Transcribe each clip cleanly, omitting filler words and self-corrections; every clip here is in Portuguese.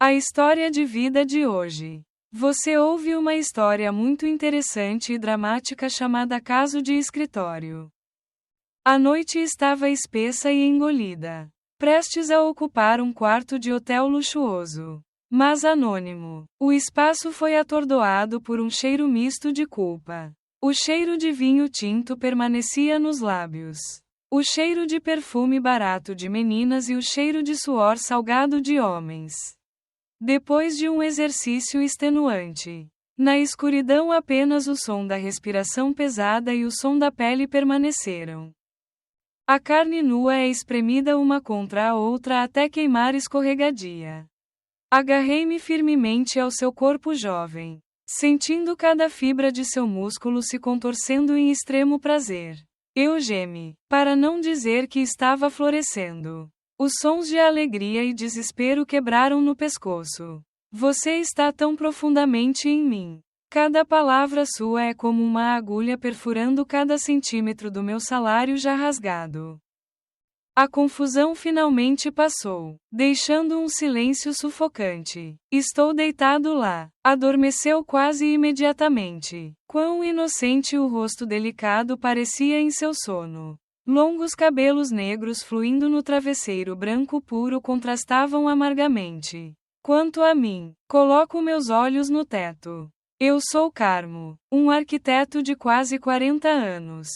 A história de vida de hoje. Você ouve uma história muito interessante e dramática chamada Caso de Escritório. A noite estava espessa e engolida, prestes a ocupar um quarto de hotel luxuoso, mas anônimo. O espaço foi atordoado por um cheiro misto de culpa. O cheiro de vinho tinto permanecia nos lábios. O cheiro de perfume barato de meninas e o cheiro de suor salgado de homens. Depois de um exercício extenuante. Na escuridão apenas o som da respiração pesada e o som da pele permaneceram. A carne nua é espremida uma contra a outra até queimar escorregadia. Agarrei-me firmemente ao seu corpo jovem, sentindo cada fibra de seu músculo se contorcendo em extremo prazer. Eu gemi, para não dizer que estava florescendo. Os sons de alegria e desespero quebraram no pescoço. Você está tão profundamente em mim. Cada palavra sua é como uma agulha perfurando cada centímetro do meu salário já rasgado. A confusão finalmente passou, deixando um silêncio sufocante. Estou deitado lá. Adormeceu quase imediatamente. Quão inocente o rosto delicado parecia em seu sono. Longos cabelos negros fluindo no travesseiro branco puro contrastavam amargamente. Quanto a mim, coloco meus olhos no teto. Eu sou Carmo, um arquiteto de quase 40 anos.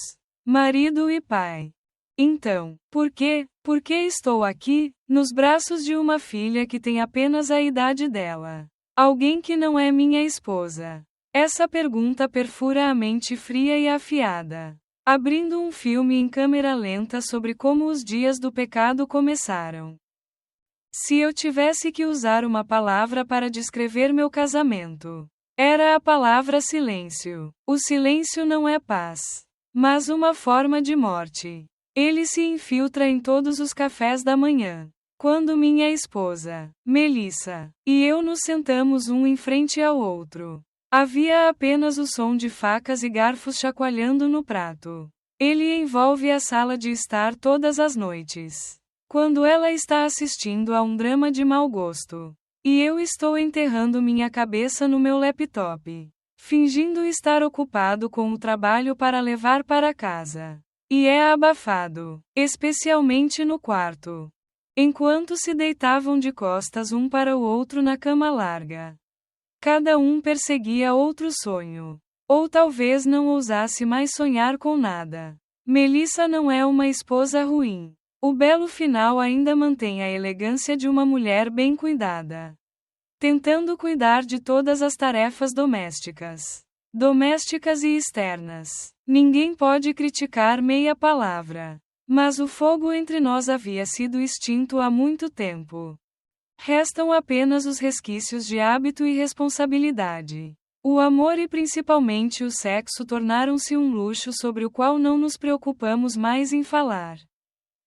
Marido e pai. Então, por que estou aqui, nos braços de uma filha que tem apenas a idade dela? Alguém que não é minha esposa. Essa pergunta perfura a mente fria e afiada. Abrindo um filme em câmera lenta sobre como os dias do pecado começaram. Se eu tivesse que usar uma palavra para descrever meu casamento, era a palavra silêncio. O silêncio não é paz, mas uma forma de morte. Ele se infiltra em todos os cafés da manhã. Quando minha esposa, Melissa, e eu nos sentamos um em frente ao outro. Havia apenas o som de facas e garfos chacoalhando no prato. Ele envolve a sala de estar todas as noites. Quando ela está assistindo a um drama de mau gosto. E eu estou enterrando minha cabeça no meu laptop. Fingindo estar ocupado com o trabalho para levar para casa. E é abafado, especialmente no quarto. Enquanto se deitavam de costas um para o outro na cama larga. Cada um perseguia outro sonho. Ou talvez não ousasse mais sonhar com nada. Melissa não é uma esposa ruim. O belo final ainda mantém a elegância de uma mulher bem cuidada. Tentando cuidar de todas as tarefas domésticas. Domésticas e externas. Ninguém pode criticar meia palavra. Mas o fogo entre nós havia sido extinto há muito tempo. Restam apenas os resquícios de hábito e responsabilidade. O amor e principalmente o sexo tornaram-se um luxo sobre o qual não nos preocupamos mais em falar.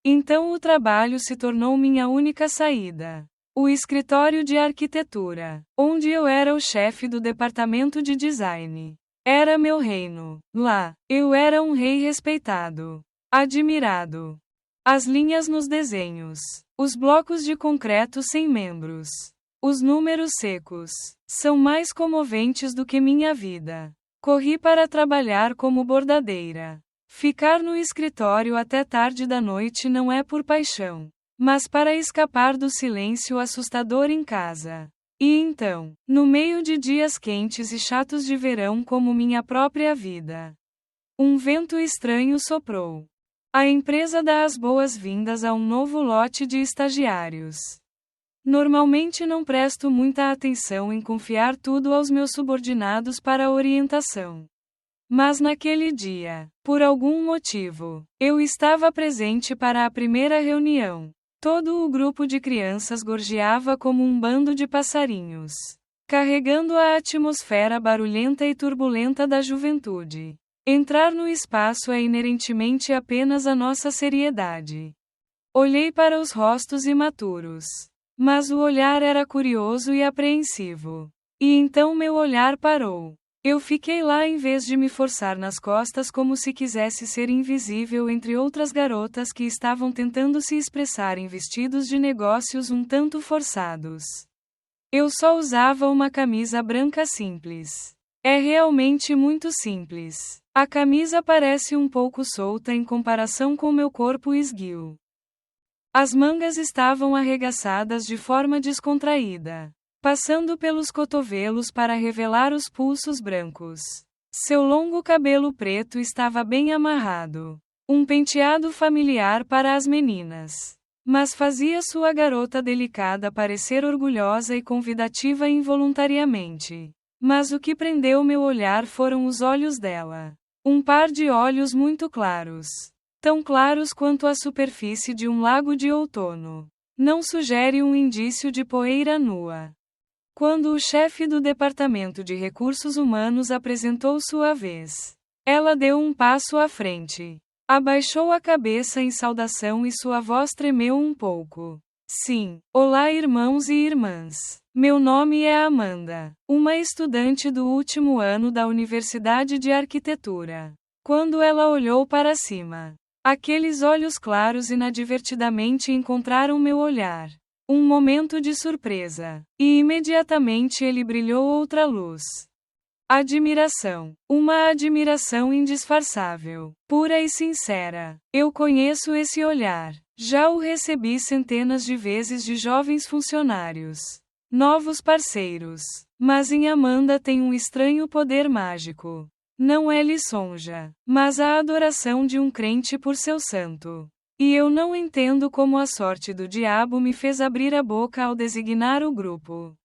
Então o trabalho se tornou minha única saída. O escritório de arquitetura, onde eu era o chefe do departamento de design. Era meu reino. Lá, eu era um rei respeitado. Admirado. As linhas nos desenhos. Os blocos de concreto sem membros. Os números secos. São mais comoventes do que minha vida. Corri para trabalhar como bordadeira. Ficar no escritório até tarde da noite não é por paixão, mas para escapar do silêncio assustador em casa. E então, no meio de dias quentes e chatos de verão como minha própria vida, um vento estranho soprou. A empresa dá as boas-vindas a um novo lote de estagiários. Normalmente não presto muita atenção em confiar tudo aos meus subordinados para orientação. Mas naquele dia, por algum motivo, eu estava presente para a primeira reunião. Todo o grupo de crianças gorjeava como um bando de passarinhos, carregando a atmosfera barulhenta e turbulenta da juventude. Entrar no espaço é inerentemente apenas a nossa seriedade. Olhei para os rostos imaturos. Mas o olhar era curioso e apreensivo. E então meu olhar parou. Eu fiquei lá em vez de me forçar nas costas como se quisesse ser invisível entre outras garotas que estavam tentando se expressar em vestidos de negócios um tanto forçados. Eu só usava uma camisa branca simples. É realmente muito simples. A camisa parece um pouco solta em comparação com meu corpo esguio. As mangas estavam arregaçadas de forma descontraída, passando pelos cotovelos para revelar os pulsos brancos. Seu longo cabelo preto estava bem amarrado. Um penteado familiar para as meninas. Mas fazia sua garota delicada parecer orgulhosa e convidativa involuntariamente. Mas o que prendeu meu olhar foram os olhos dela. Um par de olhos muito claros. Tão claros quanto a superfície de um lago de outono. Não sugere um indício de poeira nua. Quando o chefe do Departamento de Recursos Humanos apresentou sua vez, ela deu um passo à frente. Abaixou a cabeça em saudação e sua voz tremeu um pouco. Sim, olá irmãos e irmãs. Meu nome é Amanda, uma estudante do último ano da Universidade de Arquitetura. Quando ela olhou para cima, aqueles olhos claros inadvertidamente encontraram meu olhar. Um momento de surpresa. E imediatamente ele brilhou outra luz. Admiração. Uma admiração indisfarçável. Pura e sincera. Eu conheço esse olhar. Já o recebi centenas de vezes de jovens funcionários. Novos parceiros. Mas em Amanda tem um estranho poder mágico. Não é lisonja, mas a adoração de um crente por seu santo. E eu não entendo como a sorte do diabo me fez abrir a boca ao designar o grupo.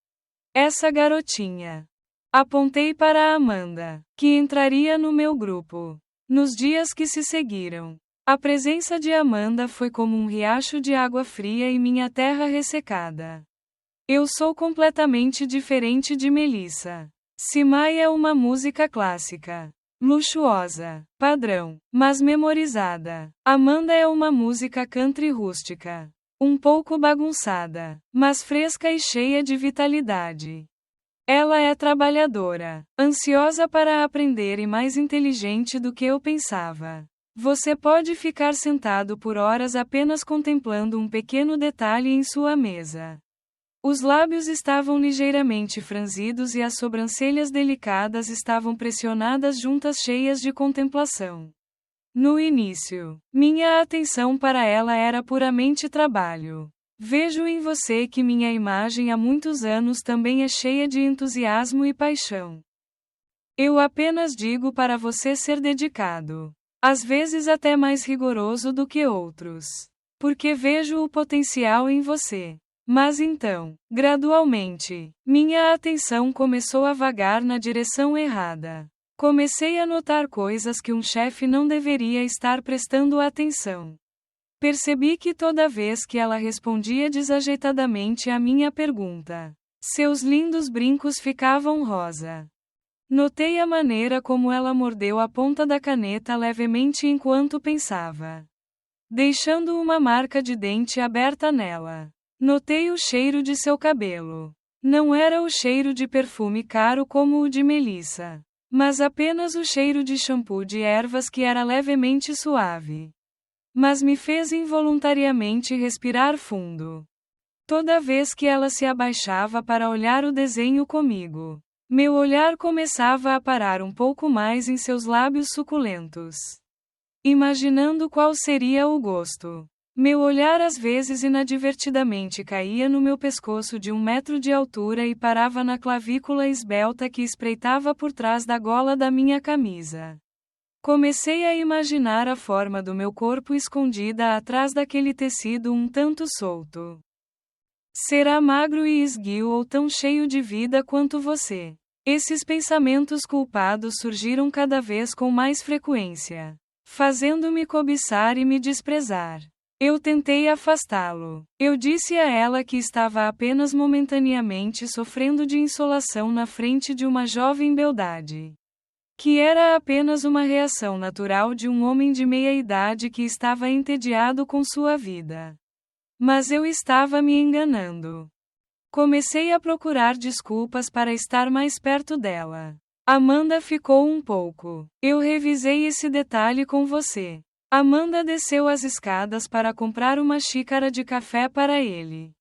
Essa garotinha. Apontei para a Amanda, que entraria no meu grupo. Nos dias que se seguiram, a presença de Amanda foi como um riacho de água fria em minha terra ressecada. Eu sou completamente diferente de Melissa. Simai é uma música clássica. Luxuosa, padrão, mas memorizada. Amanda é uma música country rústica. Um pouco bagunçada, mas fresca e cheia de vitalidade. Ela é trabalhadora, ansiosa para aprender e mais inteligente do que eu pensava. Você pode ficar sentado por horas apenas contemplando um pequeno detalhe em sua mesa. Os lábios estavam ligeiramente franzidos e as sobrancelhas delicadas estavam pressionadas juntas cheias de contemplação. No início, minha atenção para ela era puramente trabalho. Vejo em você que minha imagem há muitos anos também é cheia de entusiasmo e paixão. Eu apenas digo para você ser dedicado. Às vezes até mais rigoroso do que outros. Porque vejo o potencial em você. Mas então, gradualmente, minha atenção começou a vagar na direção errada. Comecei a notar coisas que um chefe não deveria estar prestando atenção. Percebi que toda vez que ela respondia desajeitadamente à minha pergunta, seus lindos brincos ficavam rosa. Notei a maneira como ela mordeu a ponta da caneta levemente enquanto pensava, deixando uma marca de dente aberta nela. Notei o cheiro de seu cabelo. Não era o cheiro de perfume caro como o de Melissa, mas apenas o cheiro de shampoo de ervas que era levemente suave. Mas me fez involuntariamente respirar fundo. Toda vez que ela se abaixava para olhar o desenho comigo, meu olhar começava a parar um pouco mais em seus lábios suculentos. Imaginando qual seria o gosto. Meu olhar às vezes inadvertidamente caía no meu pescoço de 1 metro de altura e parava na clavícula esbelta que espreitava por trás da gola da minha camisa. Comecei a imaginar a forma do meu corpo escondida atrás daquele tecido um tanto solto. Será magro e esguio ou tão cheio de vida quanto você? Esses pensamentos culpados surgiram cada vez com mais frequência, fazendo-me cobiçar e me desprezar. Eu tentei afastá-lo. Eu disse a ela que estava apenas momentaneamente sofrendo de insolação na frente de uma jovem beldade. Que era apenas uma reação natural de um homem de meia-idade que estava entediado com sua vida. Mas eu estava me enganando. Comecei a procurar desculpas para estar mais perto dela. Amanda ficou um pouco. Eu revisei esse detalhe com você. Amanda desceu as escadas para comprar uma xícara de café para ele.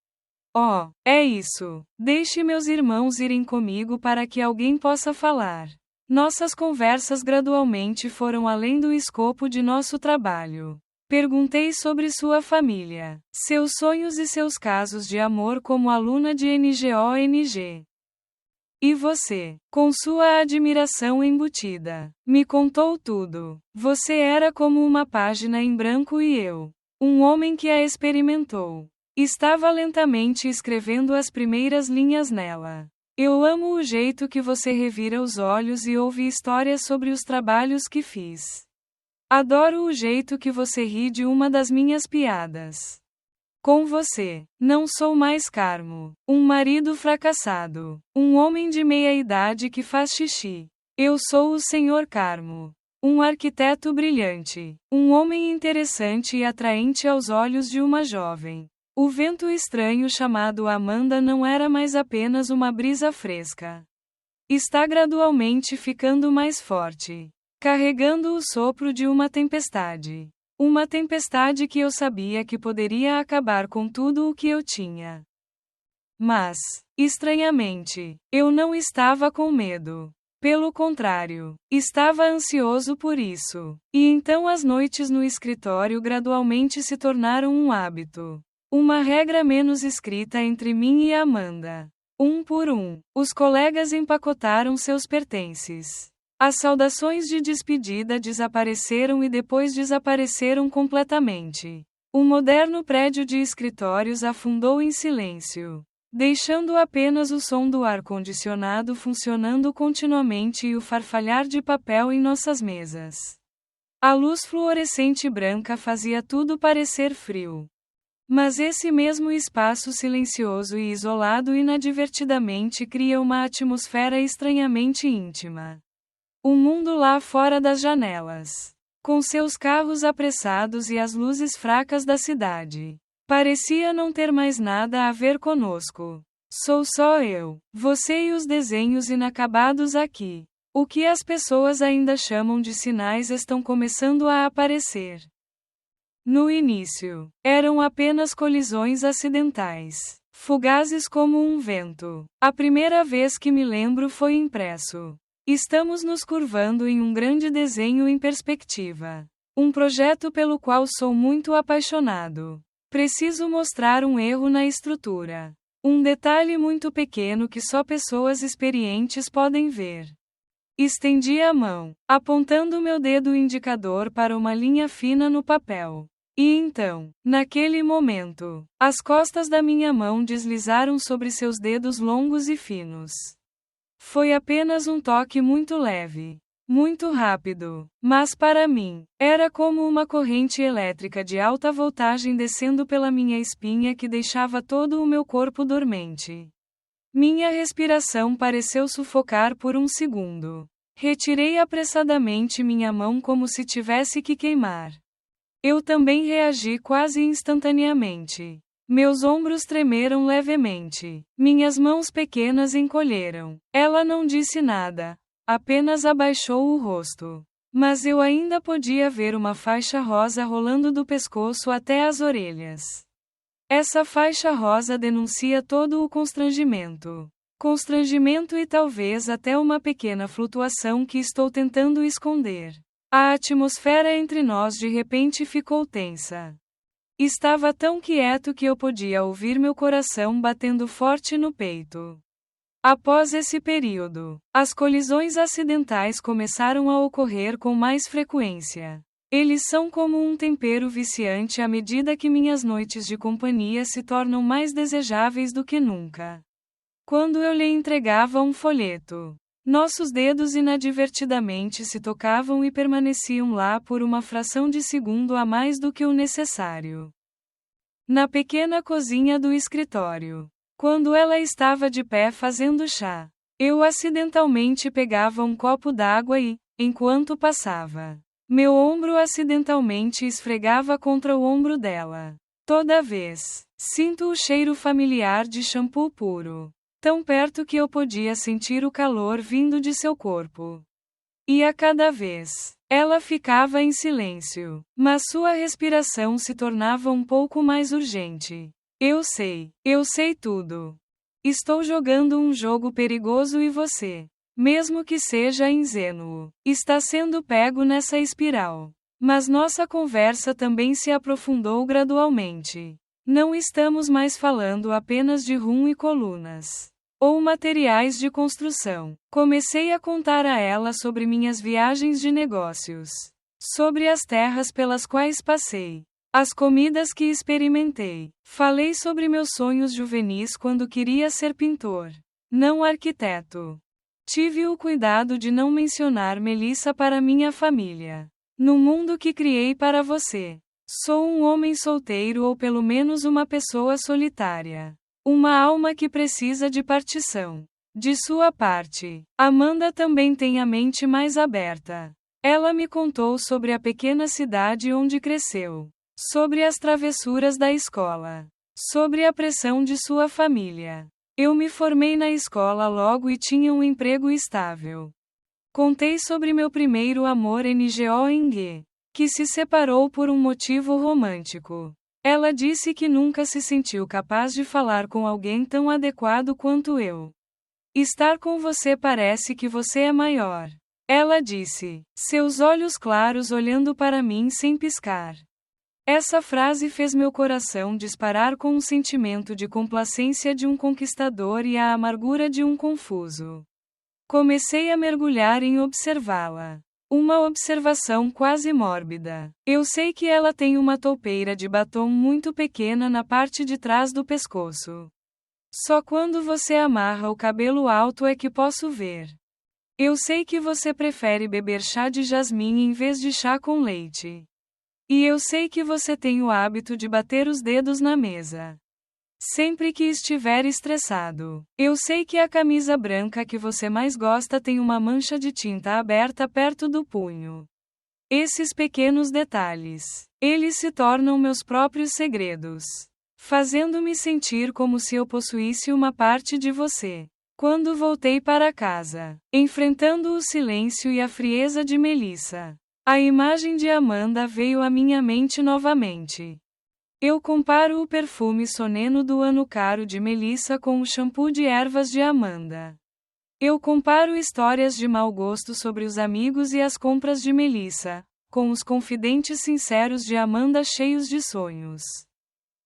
Oh, é isso. Deixe meus irmãos irem comigo para que alguém possa falar. Nossas conversas gradualmente foram além do escopo de nosso trabalho. Perguntei sobre sua família, seus sonhos e seus casos de amor como aluna de NGONG. E você, com sua admiração embutida, me contou tudo. Você era como uma página em branco e eu, um homem que a experimentou. Estava lentamente escrevendo as primeiras linhas nela. Eu amo o jeito que você revira os olhos e ouve histórias sobre os trabalhos que fiz. Adoro o jeito que você ri de uma das minhas piadas. Com você, não sou mais Carmo, um marido fracassado, um homem de meia-idade que faz xixi. Eu sou o Senhor Carmo, um arquiteto brilhante, um homem interessante e atraente aos olhos de uma jovem. O vento estranho chamado Amanda não era mais apenas uma brisa fresca. Está gradualmente ficando mais forte, carregando o sopro de uma tempestade. Uma tempestade que eu sabia que poderia acabar com tudo o que eu tinha. Mas, estranhamente, eu não estava com medo. Pelo contrário, estava ansioso por isso. E então as noites no escritório gradualmente se tornaram um hábito. Uma regra menos escrita entre mim e Amanda. Um por um, os colegas empacotaram seus pertences. As saudações de despedida desapareceram e depois desapareceram completamente. O moderno prédio de escritórios afundou em silêncio, deixando apenas o som do ar-condicionado funcionando continuamente e o farfalhar de papel em nossas mesas. A luz fluorescente branca fazia tudo parecer frio. Mas esse mesmo espaço silencioso e isolado inadvertidamente cria uma atmosfera estranhamente íntima. O mundo lá fora das janelas, com seus carros apressados e as luzes fracas da cidade, parecia não ter mais nada a ver conosco. Sou só eu, você e os desenhos inacabados aqui. O que as pessoas ainda chamam de sinais estão começando a aparecer. No início, eram apenas colisões acidentais, fugazes como um vento. A primeira vez que me lembro foi impresso. Estamos nos curvando em um grande desenho em perspectiva. Um projeto pelo qual sou muito apaixonado. Preciso mostrar um erro na estrutura. Um detalhe muito pequeno que só pessoas experientes podem ver. Estendi a mão, apontando meu dedo indicador para uma linha fina no papel. E então, naquele momento, as costas da minha mão deslizaram sobre seus dedos longos e finos. Foi apenas um toque muito leve, muito rápido, mas para mim, era como uma corrente elétrica de alta voltagem descendo pela minha espinha que deixava todo o meu corpo dormente. Minha respiração pareceu sufocar por um segundo. Retirei apressadamente minha mão como se tivesse que queimar. Eu também reagi quase instantaneamente. Meus ombros tremeram levemente. Minhas mãos pequenas encolheram. Ela não disse nada, apenas abaixou o rosto. Mas eu ainda podia ver uma faixa rosa rolando do pescoço até as orelhas. Essa faixa rosa denuncia todo o constrangimento. Constrangimento e talvez até uma pequena flutuação que estou tentando esconder. A atmosfera entre nós de repente ficou tensa. Estava tão quieto que eu podia ouvir meu coração batendo forte no peito. Após esse período, as colisões acidentais começaram a ocorrer com mais frequência. Eles são como um tempero viciante à medida que minhas noites de companhia se tornam mais desejáveis do que nunca. Quando eu lhe entregava um folheto, nossos dedos inadvertidamente se tocavam e permaneciam lá por uma fração de segundo a mais do que o necessário. Na pequena cozinha do escritório, quando ela estava de pé fazendo chá, eu acidentalmente pegava um copo d'água e, enquanto passava, meu ombro acidentalmente esfregava contra o ombro dela. Toda vez, sinto o cheiro familiar de shampoo puro. Tão perto que eu podia sentir o calor vindo de seu corpo. E a cada vez, ela ficava em silêncio, mas sua respiração se tornava um pouco mais urgente. Eu sei tudo. Estou jogando um jogo perigoso e você, mesmo que seja ingênuo, está sendo pego nessa espiral. Mas nossa conversa também se aprofundou gradualmente. Não estamos mais falando apenas de rum e colunas ou materiais de construção. Comecei a contar a ela sobre minhas viagens de negócios, sobre as terras pelas quais passei, as comidas que experimentei. Falei sobre meus sonhos juvenis quando queria ser pintor, não arquiteto. Tive o cuidado de não mencionar Melissa para minha família. No mundo que criei para você, sou um homem solteiro ou pelo menos uma pessoa solitária. Uma alma que precisa de partição. De sua parte, Amanda também tem a mente mais aberta. Ela me contou sobre a pequena cidade onde cresceu, sobre as travessuras da escola, sobre a pressão de sua família. Eu me formei na escola logo e tinha um emprego estável. Contei sobre meu primeiro amor NGONG, que se separou por um motivo romântico. Ela disse que nunca se sentiu capaz de falar com alguém tão adequado quanto eu. Estar com você parece que você é maior. Ela disse, seus olhos claros olhando para mim sem piscar. Essa frase fez meu coração disparar com um sentimento de complacência de um conquistador e a amargura de um confuso. Comecei a mergulhar em observá-la. Uma observação quase mórbida. Eu sei que ela tem uma toupeira de batom muito pequena na parte de trás do pescoço. Só quando você amarra o cabelo alto é que posso ver. Eu sei que você prefere beber chá de jasmim em vez de chá com leite. E eu sei que você tem o hábito de bater os dedos na mesa sempre que estiver estressado. Eu sei que a camisa branca que você mais gosta tem uma mancha de tinta aberta perto do punho. Esses pequenos detalhes, eles se tornam meus próprios segredos, fazendo-me sentir como se eu possuísse uma parte de você. Quando voltei para casa, enfrentando o silêncio e a frieza de Melissa, a imagem de Amanda veio à minha mente novamente. Eu comparo o perfume soneno do Ano Caro de Melissa com o shampoo de ervas de Amanda. Eu comparo histórias de mau gosto sobre os amigos e as compras de Melissa, com os confidentes sinceros de Amanda cheios de sonhos.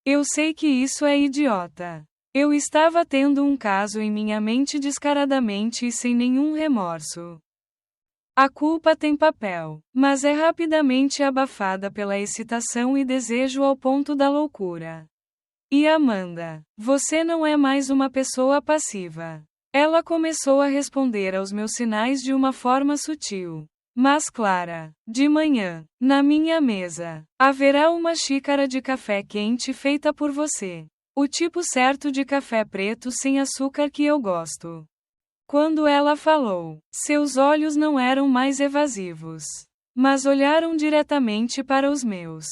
Eu sei que isso é idiota. Eu estava tendo um caso em minha mente descaradamente e sem nenhum remorso. A culpa tem papel, mas é rapidamente abafada pela excitação e desejo ao ponto da loucura. E Amanda, você não é mais uma pessoa passiva. Ela começou a responder aos meus sinais de uma forma sutil, mas clara. De manhã, na minha mesa, haverá uma xícara de café quente feita por você. O tipo certo de café preto sem açúcar que eu gosto. Quando ela falou, seus olhos não eram mais evasivos, mas olharam diretamente para os meus.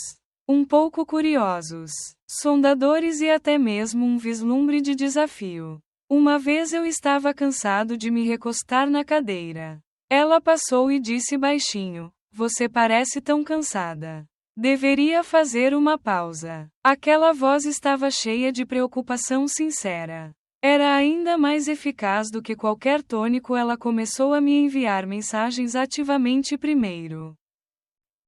Um pouco curiosos, sondadores e até mesmo um vislumbre de desafio. Uma vez eu estava cansado de me recostar na cadeira. Ela passou e disse baixinho: você parece tão cansada. Deveria fazer uma pausa. Aquela voz estava cheia de preocupação sincera. Era ainda mais eficaz do que qualquer tônico. Ela começou a me enviar mensagens ativamente primeiro.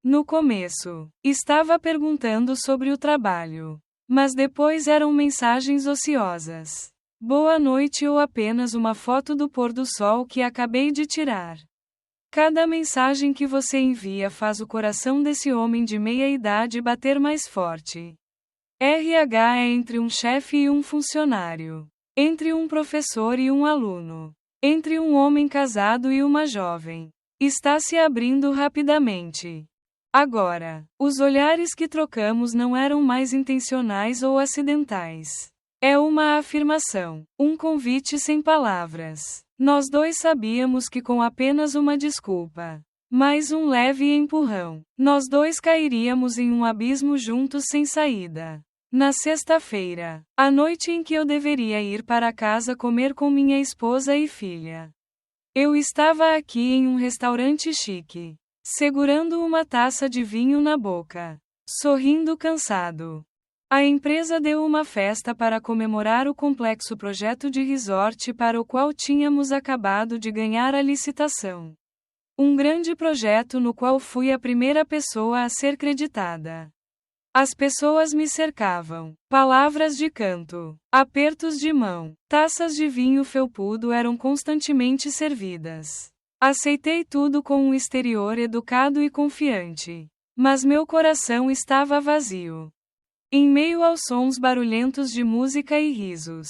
No começo, estava perguntando sobre o trabalho. Mas depois eram mensagens ociosas. Boa noite ou apenas uma foto do pôr do sol que acabei de tirar. Cada mensagem que você envia faz o coração desse homem de meia idade bater mais forte. RH é entre um chefe e um funcionário. Entre um professor e um aluno. Entre um homem casado e uma jovem. Está se abrindo rapidamente. Agora, os olhares que trocamos não eram mais intencionais ou acidentais. É uma afirmação, um convite sem palavras. Nós dois sabíamos que com apenas uma desculpa, mais um leve empurrão, nós dois cairíamos em um abismo juntos sem saída. Na sexta-feira, a noite em que eu deveria ir para casa comer com minha esposa e filha. Eu estava aqui em um restaurante chique, segurando uma taça de vinho na boca, sorrindo cansado. A empresa deu uma festa para comemorar o complexo projeto de resort para o qual tínhamos acabado de ganhar a licitação. Um grande projeto no qual fui a primeira pessoa a ser creditada. As pessoas me cercavam. Palavras de canto, apertos de mão, taças de vinho felpudo eram constantemente servidas. Aceitei tudo com um exterior educado e confiante. Mas meu coração estava vazio. Em meio aos sons barulhentos de música e risos,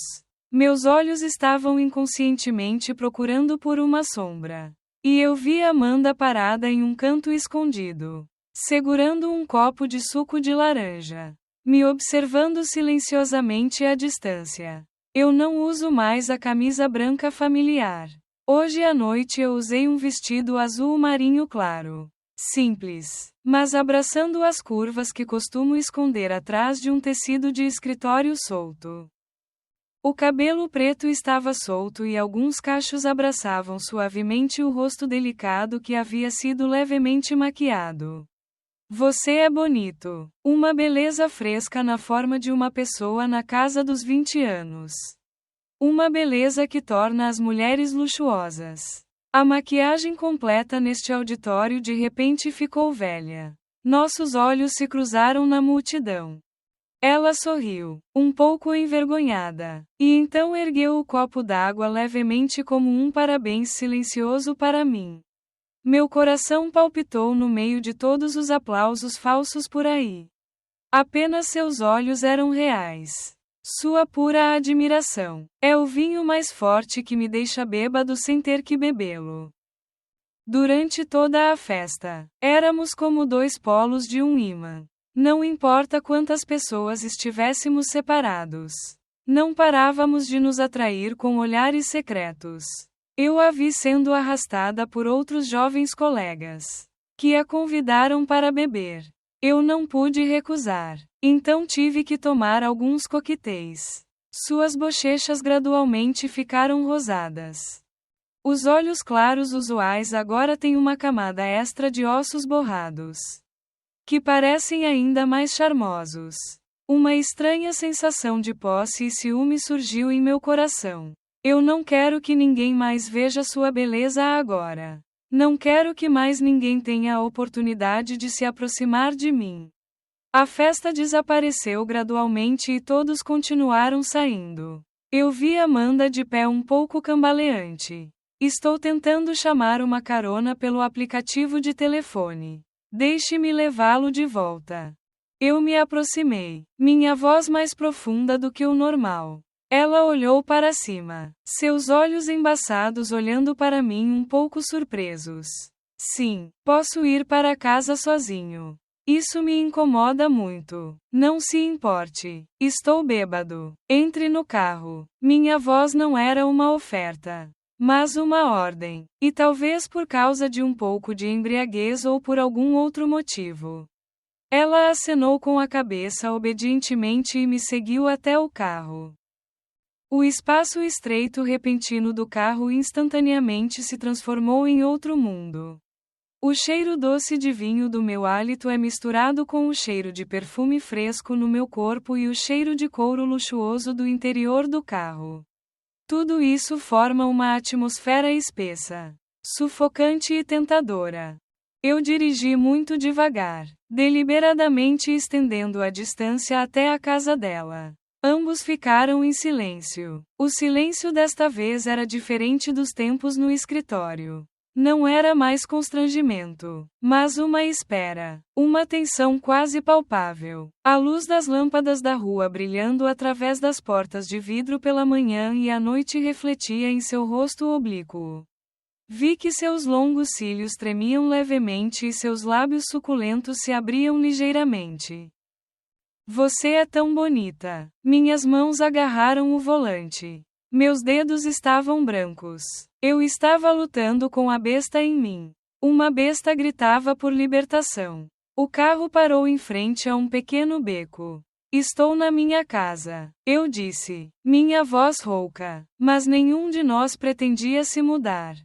meus olhos estavam inconscientemente procurando por uma sombra. E eu vi Amanda parada em um canto escondido, segurando um copo de suco de laranja, me observando silenciosamente à distância. Eu não uso mais a camisa branca familiar. Hoje à noite eu usei um vestido azul marinho claro. Simples, mas abraçando as curvas que costumo esconder atrás de um tecido de escritório solto. O cabelo preto estava solto e alguns cachos abraçavam suavemente o rosto delicado que havia sido levemente maquiado. Você é bonito. Uma beleza fresca na forma de uma pessoa na casa dos 20 anos. Uma beleza que torna as mulheres luxuosas. A maquiagem completa neste auditório de repente ficou velha. Nossos olhos se cruzaram na multidão. Ela sorriu, um pouco envergonhada, e então ergueu o copo d'água levemente como um parabéns silencioso para mim. Meu coração palpitou no meio de todos os aplausos falsos por aí. Apenas seus olhos eram reais. Sua pura admiração. É o vinho mais forte que me deixa bêbado sem ter que bebê-lo. Durante toda a festa, éramos como dois polos de um ímã. Não importa quantas pessoas estivéssemos separados. Não parávamos de nos atrair com olhares secretos. Eu a vi sendo arrastada por outros jovens colegas, que a convidaram para beber. Eu não pude recusar. Então tive que tomar alguns coquetéis. Suas bochechas gradualmente ficaram rosadas. Os olhos claros usuais agora têm uma camada extra de ossos borrados, que parecem ainda mais charmosos. Uma estranha sensação de posse e ciúme surgiu em meu coração. Eu não quero que ninguém mais veja sua beleza agora. Não quero que mais ninguém tenha a oportunidade de se aproximar de mim. A festa desapareceu gradualmente e todos continuaram saindo. Eu vi Amanda de pé um pouco cambaleante. Estou tentando chamar uma carona pelo aplicativo de telefone. Deixe-me levá-lo de volta. Eu me aproximei, minha voz mais profunda do que o normal. Ela olhou para cima, seus olhos embaçados olhando para mim um pouco surpresos. Sim, posso ir para casa sozinho. Isso me incomoda muito. Não se importe. Estou bêbado. Entre no carro. Minha voz não era uma oferta, mas uma ordem. E talvez por causa de um pouco de embriaguez ou por algum outro motivo. Ela acenou com a cabeça obedientemente e me seguiu até o carro. O espaço estreito repentino do carro instantaneamente se transformou em outro mundo. O cheiro doce de vinho do meu hálito é misturado com o cheiro de perfume fresco no meu corpo e o cheiro de couro luxuoso do interior do carro. Tudo isso forma uma atmosfera espessa, sufocante e tentadora. Eu dirigi muito devagar, deliberadamente estendendo a distância até a casa dela. Ambos ficaram em silêncio. O silêncio desta vez era diferente dos tempos no escritório. Não era mais constrangimento, mas uma espera, uma tensão quase palpável. A luz das lâmpadas da rua brilhando através das portas de vidro pela manhã e à noite refletia em seu rosto oblíquo. Vi que seus longos cílios tremiam levemente e seus lábios suculentos se abriam ligeiramente. Você é tão bonita. Minhas mãos agarraram o volante. Meus dedos estavam brancos. Eu estava lutando com a besta em mim. Uma besta gritava por libertação. O carro parou em frente a um pequeno beco. Estou na minha casa, eu disse, minha voz rouca, mas nenhum de nós pretendia se mudar.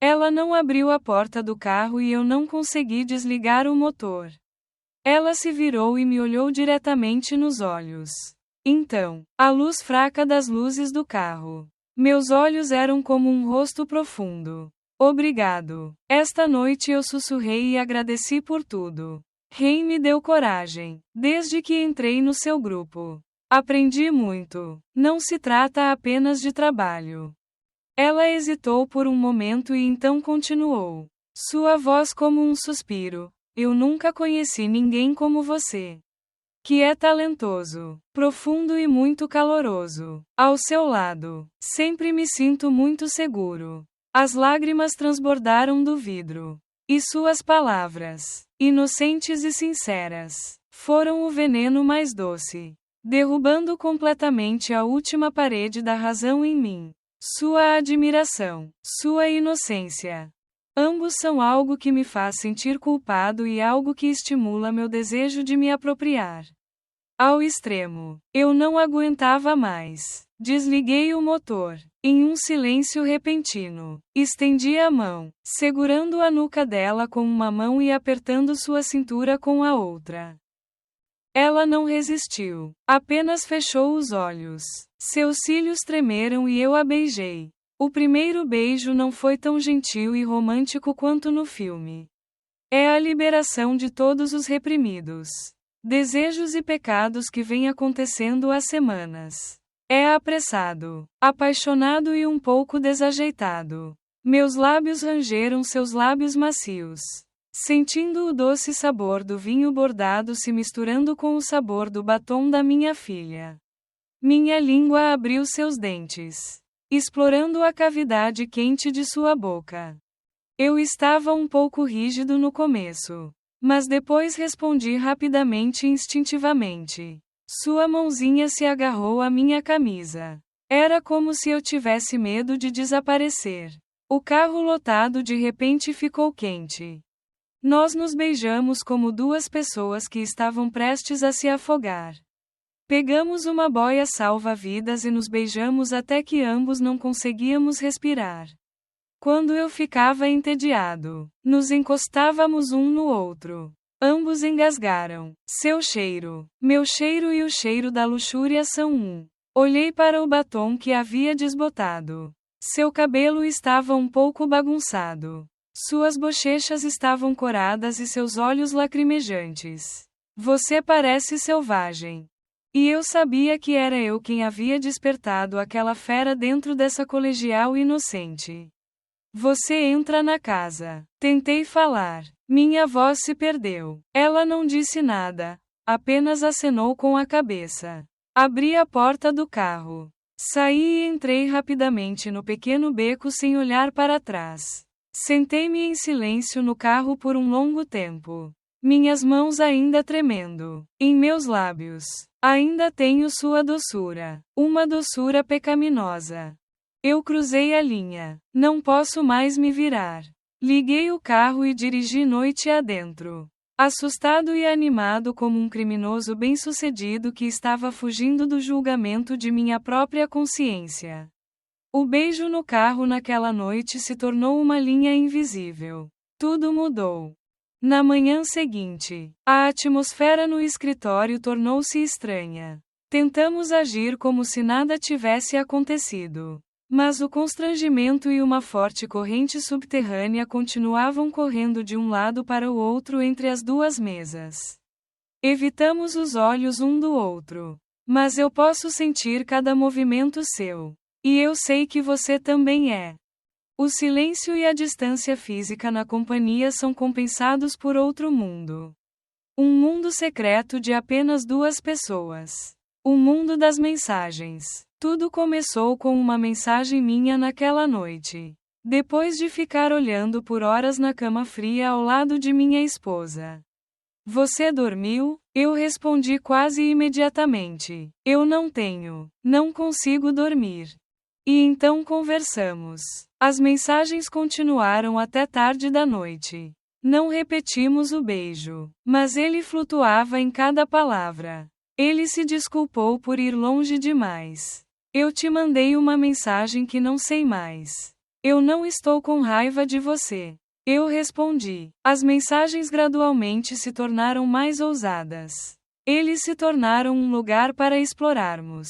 Ela não abriu a porta do carro e eu não consegui desligar o motor. Ela se virou e me olhou diretamente nos olhos. Então, a luz fraca das luzes do carro. Meus olhos eram como um rosto profundo. Obrigado. Esta noite eu sussurrei e agradeci por tudo. Rei me deu coragem, desde que entrei no seu grupo. Aprendi muito. Não se trata apenas de trabalho. Ela hesitou por um momento e então continuou. Sua voz como um suspiro. Eu nunca conheci ninguém como você. Que é talentoso, profundo e muito caloroso. Ao seu lado, sempre me sinto muito seguro. As lágrimas transbordaram do vidro. E suas palavras, inocentes e sinceras, foram o veneno mais doce, derrubando completamente a última parede da razão em mim. Sua admiração, sua inocência. Ambos são algo que me faz sentir culpado e algo que estimula meu desejo de me apropriar. Ao extremo, eu não aguentava mais. Desliguei o motor. Em um silêncio repentino, estendi a mão, segurando a nuca dela com uma mão e apertando sua cintura com a outra. Ela não resistiu, apenas fechou os olhos. Seus cílios tremeram e eu a beijei. O primeiro beijo não foi tão gentil e romântico quanto no filme. É a liberação de todos os reprimidos desejos e pecados que vem acontecendo há semanas. É apressado, apaixonado e um pouco desajeitado. Meus lábios rangeram seus lábios macios, sentindo o doce sabor do vinho bordado se misturando com o sabor do batom da minha filha. Minha língua abriu seus dentes, explorando a cavidade quente de sua boca. Eu estava um pouco rígido no começo, mas depois respondi rapidamente e instintivamente. Sua mãozinha se agarrou à minha camisa. Era como se eu tivesse medo de desaparecer. O carro lotado de repente ficou quente. Nós nos beijamos como duas pessoas que estavam prestes a se afogar. Pegamos uma boia salva-vidas e nos beijamos até que ambos não conseguíamos respirar. Quando eu ficava entediado, nos encostávamos um no outro. Ambos engasgaram. Seu cheiro, meu cheiro e o cheiro da luxúria são um. Olhei para o batom que havia desbotado. Seu cabelo estava um pouco bagunçado. Suas bochechas estavam coradas e seus olhos lacrimejantes. Você parece selvagem. E eu sabia que era eu quem havia despertado aquela fera dentro dessa colegial inocente. Você entra na casa. Tentei falar. Minha voz se perdeu. Ela não disse nada, apenas acenou com a cabeça. Abri a porta do carro. Saí e entrei rapidamente no pequeno beco sem olhar para trás. Sentei-me em silêncio no carro por um longo tempo. Minhas mãos ainda tremendo. Em meus lábios, ainda tenho sua doçura. Uma doçura pecaminosa. Eu cruzei a linha. Não posso mais me virar. Liguei o carro e dirigi noite adentro. Assustado e animado como um criminoso bem-sucedido que estava fugindo do julgamento de minha própria consciência. O beijo no carro naquela noite se tornou uma linha invisível. Tudo mudou. Na manhã seguinte, a atmosfera no escritório tornou-se estranha. Tentamos agir como se nada tivesse acontecido. Mas o constrangimento e uma forte corrente subterrânea continuavam correndo de um lado para o outro entre as duas mesas. Evitamos os olhos um do outro. Mas eu posso sentir cada movimento seu. E eu sei que você também é. O silêncio e a distância física na companhia são compensados por outro mundo. Um mundo secreto de apenas duas pessoas. O mundo das mensagens. Tudo começou com uma mensagem minha naquela noite. Depois de ficar olhando por horas na cama fria ao lado de minha esposa. Você dormiu? Eu respondi quase imediatamente. Eu não consigo dormir. E então conversamos. As mensagens continuaram até tarde da noite. Não repetimos o beijo, mas ele flutuava em cada palavra. Ele se desculpou por ir longe demais. Eu te mandei uma mensagem que não sei mais. Eu não estou com raiva de você. Eu respondi. As mensagens gradualmente se tornaram mais ousadas. Eles se tornaram um lugar para explorarmos.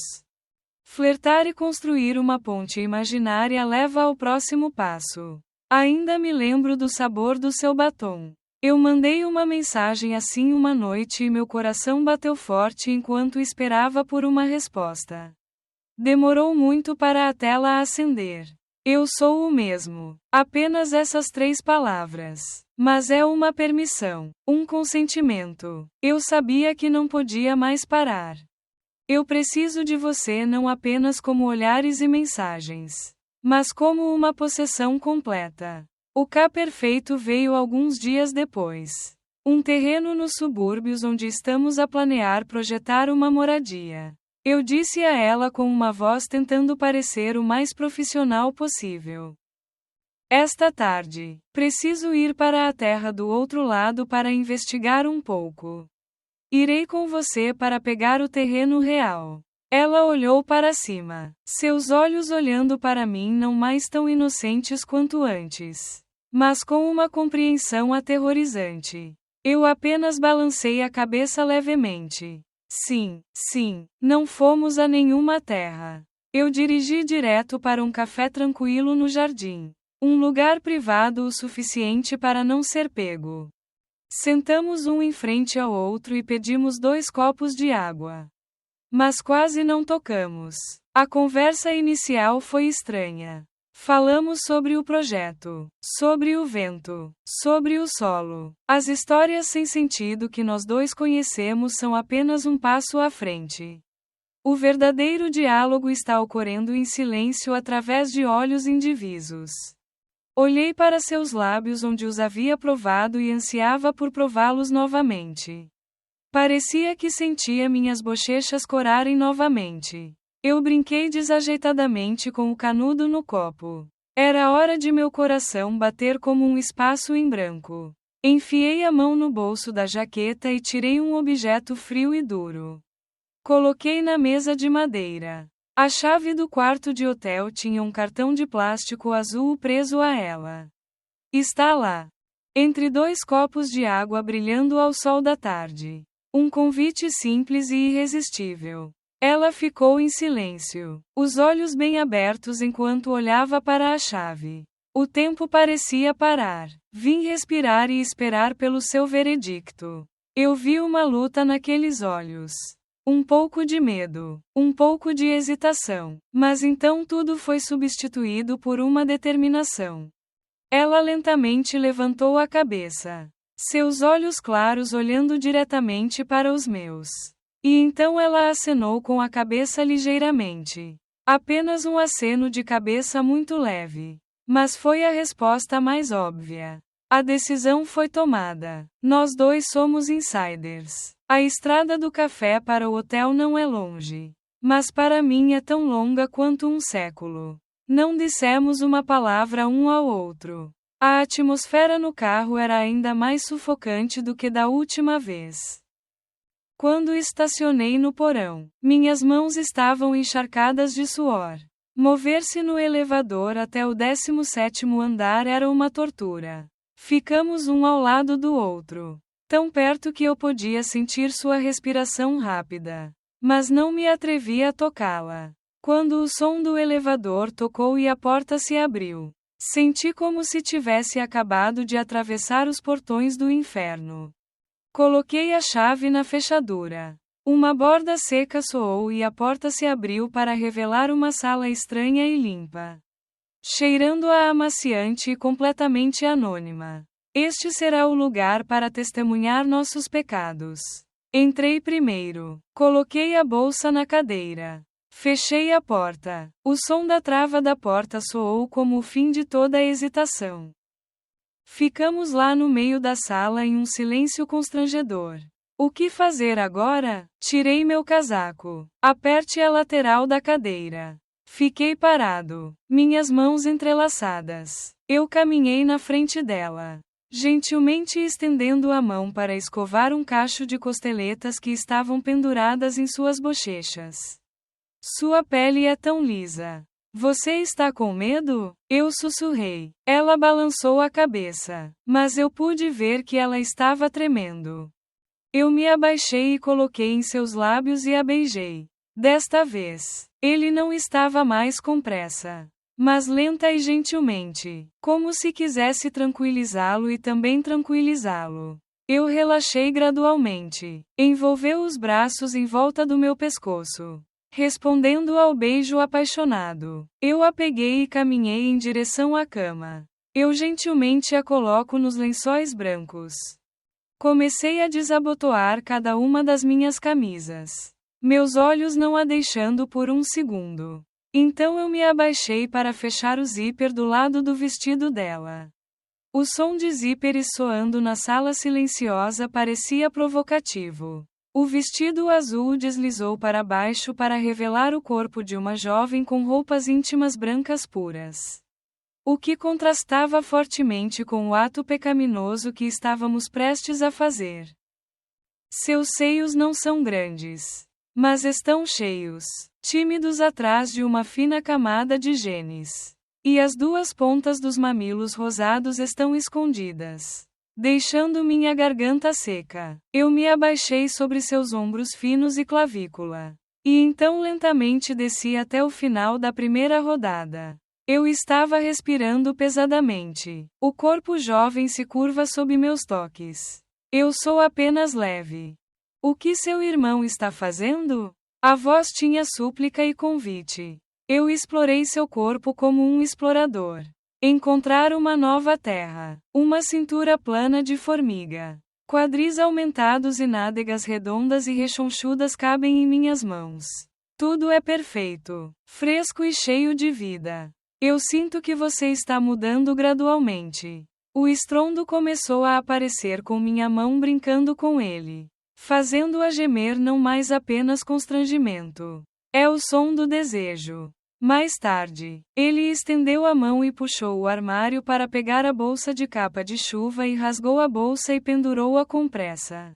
Flertar e construir uma ponte imaginária leva ao próximo passo. Ainda me lembro do sabor do seu batom. Eu mandei uma mensagem assim uma noite e meu coração bateu forte enquanto esperava por uma resposta. Demorou muito para a tela acender. Eu sou o mesmo. Apenas essas 3 palavras. Mas é uma permissão, um consentimento. Eu sabia que não podia mais parar. Eu preciso de você não apenas como olhares e mensagens, mas como uma possessão completa. O K perfeito veio alguns dias depois. Um terreno nos subúrbios onde estamos a planear projetar uma moradia. Eu disse a ela com uma voz tentando parecer o mais profissional possível. Esta tarde, preciso ir para a terra do outro lado para investigar um pouco. Irei com você para pegar o terreno real. Ela olhou para cima, seus olhos olhando para mim não mais tão inocentes quanto antes, mas com uma compreensão aterrorizante. Eu apenas balancei a cabeça levemente. Sim, não fomos a nenhuma terra. Eu dirigi direto para um café tranquilo no jardim. Um lugar privado o suficiente para não ser pego. Sentamos um em frente ao outro e pedimos 2 copos de água. Mas quase não tocamos. A conversa inicial foi estranha. Falamos sobre o projeto, sobre o vento, sobre o solo. As histórias sem sentido que nós 2 conhecemos são apenas um passo à frente. O verdadeiro diálogo está ocorrendo em silêncio através de olhos indivisos. Olhei para seus lábios onde os havia provado e ansiava por prová-los novamente. Parecia que sentia minhas bochechas corarem novamente. Eu brinquei desajeitadamente com o canudo no copo. Era hora de meu coração bater como um espaço em branco. Enfiei a mão no bolso da jaqueta e tirei um objeto frio e duro. Coloquei na mesa de madeira. A chave do quarto de hotel tinha um cartão de plástico azul preso a ela. Está lá. Entre 2 copos de água brilhando ao sol da tarde. Um convite simples e irresistível. Ela ficou em silêncio, os olhos bem abertos enquanto olhava para a chave. O tempo parecia parar. Vim respirar e esperar pelo seu veredicto. Eu vi uma luta naqueles olhos. Um pouco de medo, um pouco de hesitação, mas então tudo foi substituído por uma determinação. Ela lentamente levantou a cabeça. Seus olhos claros olhando diretamente para os meus. E então ela acenou com a cabeça ligeiramente. Apenas um aceno de cabeça muito leve. Mas foi a resposta mais óbvia. A decisão foi tomada. Nós 2 somos insiders. A estrada do café para o hotel não é longe. Mas para mim é tão longa quanto um século. Não dissemos uma palavra um ao outro. A atmosfera no carro era ainda mais sufocante do que da última vez. Quando estacionei no porão, minhas mãos estavam encharcadas de suor. Mover-se no elevador até o 17º andar era uma tortura. Ficamos um ao lado do outro. Tão perto que eu podia sentir sua respiração rápida. Mas não me atrevi a tocá-la. Quando o som do elevador tocou e a porta se abriu, senti como se tivesse acabado de atravessar os portões do inferno. Coloquei a chave na fechadura. Uma borda seca soou e a porta se abriu para revelar uma sala estranha e limpa. Cheirando a amaciante e completamente anônima. Este será o lugar para testemunhar nossos pecados. Entrei primeiro. Coloquei a bolsa na cadeira. Fechei a porta. O som da trava da porta soou como o fim de toda a hesitação. Ficamos lá no meio da sala em um silêncio constrangedor. O que fazer agora? Tirei meu casaco. Aperte a lateral da cadeira. Fiquei parado, minhas mãos entrelaçadas. Eu caminhei na frente dela, gentilmente estendendo a mão para escovar um cacho de costeletas que estavam penduradas em suas bochechas. Sua pele é tão lisa. Você está com medo? Eu sussurrei. Ela balançou a cabeça, mas eu pude ver que ela estava tremendo. Eu me abaixei e coloquei em seus lábios e a beijei. Desta vez, ele não estava mais com pressa, mas lenta e gentilmente, como se quisesse tranquilizá-lo e também tranquilizá-lo. Eu relaxei gradualmente. Envolveu os braços em volta do meu pescoço. Respondendo ao beijo apaixonado, eu a peguei e caminhei em direção à cama. Eu gentilmente a coloco nos lençóis brancos. Comecei a desabotoar cada uma das minhas camisas, meus olhos não a deixando por um segundo. Então eu me abaixei para fechar o zíper do lado do vestido dela. O som de zíperes soando na sala silenciosa parecia provocativo. O vestido azul deslizou para baixo para revelar o corpo de uma jovem com roupas íntimas brancas puras. O que contrastava fortemente com o ato pecaminoso que estávamos prestes a fazer. Seus seios não são grandes, mas estão cheios, tímidos atrás de uma fina camada de genes. E as duas pontas dos mamilos rosados estão escondidas, deixando minha garganta seca. Eu me abaixei sobre seus ombros finos e clavícula. E então lentamente desci até o final da primeira rodada. Eu estava respirando pesadamente. O corpo jovem se curva sob meus toques. Eu sou apenas leve. O que seu irmão está fazendo? A voz tinha súplica e convite. Eu explorei seu corpo como um explorador. Encontrar uma nova terra. Uma cintura plana de formiga. Quadris aumentados e nádegas redondas e rechonchudas cabem em minhas mãos. Tudo é perfeito, fresco e cheio de vida. Eu sinto que você está mudando gradualmente. O estrondo começou a aparecer com minha mão brincando com ele, fazendo-a gemer não mais apenas constrangimento. É o som do desejo. Mais tarde, ele estendeu a mão e puxou o armário para pegar a bolsa de capa de chuva e rasgou a bolsa e pendurou-a com pressa.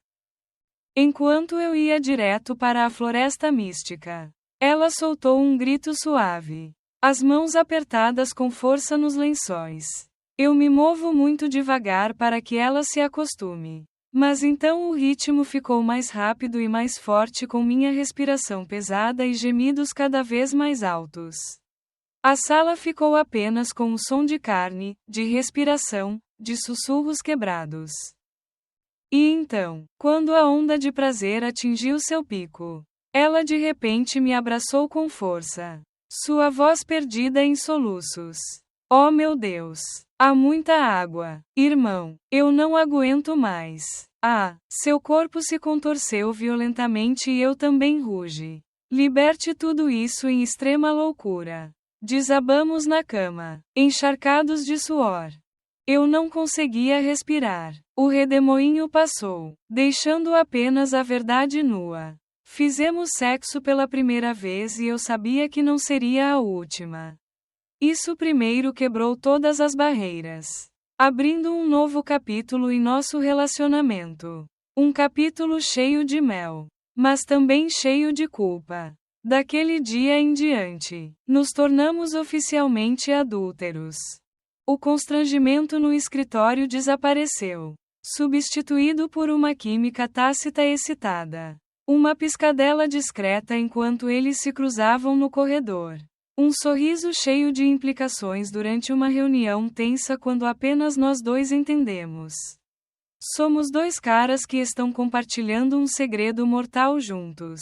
Enquanto eu ia direto para a floresta mística, ela soltou um grito suave. As mãos apertadas com força nos lençóis. Eu me movo muito devagar para que ela se acostume. Mas então o ritmo ficou mais rápido e mais forte com minha respiração pesada e gemidos cada vez mais altos. A sala ficou apenas com o som de carne, de respiração, de sussurros quebrados. E então, quando a onda de prazer atingiu seu pico, ela de repente me abraçou com força. Sua voz perdida em soluços. Oh meu Deus! Há muita água. Irmão, eu não aguento mais. Ah! Seu corpo se contorceu violentamente e eu também rugi. Liberte tudo isso em extrema loucura. Desabamos na cama, encharcados de suor. Eu não conseguia respirar. O redemoinho passou, deixando apenas a verdade nua. Fizemos sexo pela primeira vez e eu sabia que não seria a última. Isso primeiro quebrou todas as barreiras, abrindo um novo capítulo em nosso relacionamento. Um capítulo cheio de mel, mas também cheio de culpa. Daquele dia em diante, nos tornamos oficialmente adúlteros. O constrangimento no escritório desapareceu, substituído por uma química tácita excitada. Uma piscadela discreta enquanto eles se cruzavam no corredor. Um sorriso cheio de implicações durante uma reunião tensa quando apenas nós dois entendemos. Somos dois caras que estão compartilhando um segredo mortal juntos.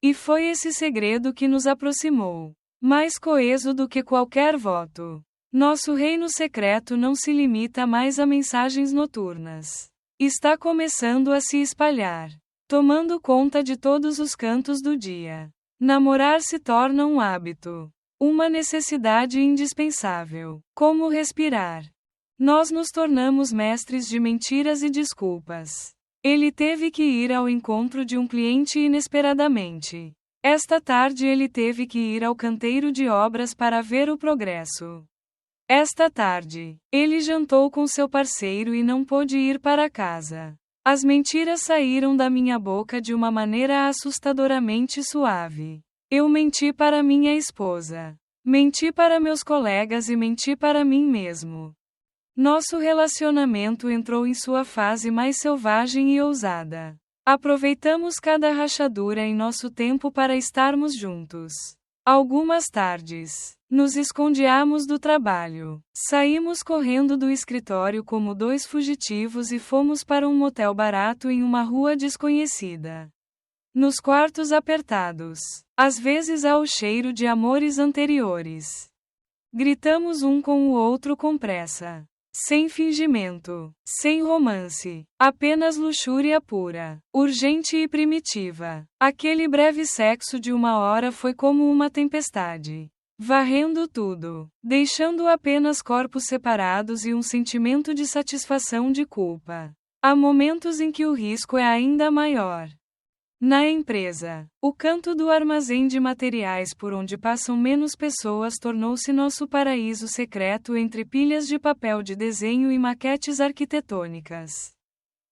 E foi esse segredo que nos aproximou. Mais coeso do que qualquer voto. Nosso reino secreto não se limita mais a mensagens noturnas. Está começando a se espalhar, tomando conta de todos os cantos do dia. Namorar se torna um hábito, uma necessidade indispensável, como respirar. Nós nos tornamos mestres de mentiras e desculpas. Ele teve que ir ao encontro de um cliente inesperadamente. Esta tarde ele teve que ir ao canteiro de obras para ver o progresso. Esta tarde, ele jantou com seu parceiro e não pôde ir para casa. As mentiras saíram da minha boca de uma maneira assustadoramente suave. Eu menti para minha esposa. Menti para meus colegas e menti para mim mesmo. Nosso relacionamento entrou em sua fase mais selvagem e ousada. Aproveitamos cada rachadura em nosso tempo para estarmos juntos. Algumas tardes, nos escondíamos do trabalho. Saímos correndo do escritório como dois fugitivos e fomos para um motel barato em uma rua desconhecida. Nos quartos apertados, às vezes há o cheiro de amores anteriores. Gritamos um com o outro com pressa. Sem fingimento, sem romance, apenas luxúria pura, urgente e primitiva. Aquele breve sexo de uma hora foi como uma tempestade, varrendo tudo, deixando apenas corpos separados e um sentimento de satisfação de culpa. Há momentos em que o risco é ainda maior. Na empresa, o canto do armazém de materiais por onde passam menos pessoas tornou-se nosso paraíso secreto entre pilhas de papel de desenho e maquetes arquitetônicas.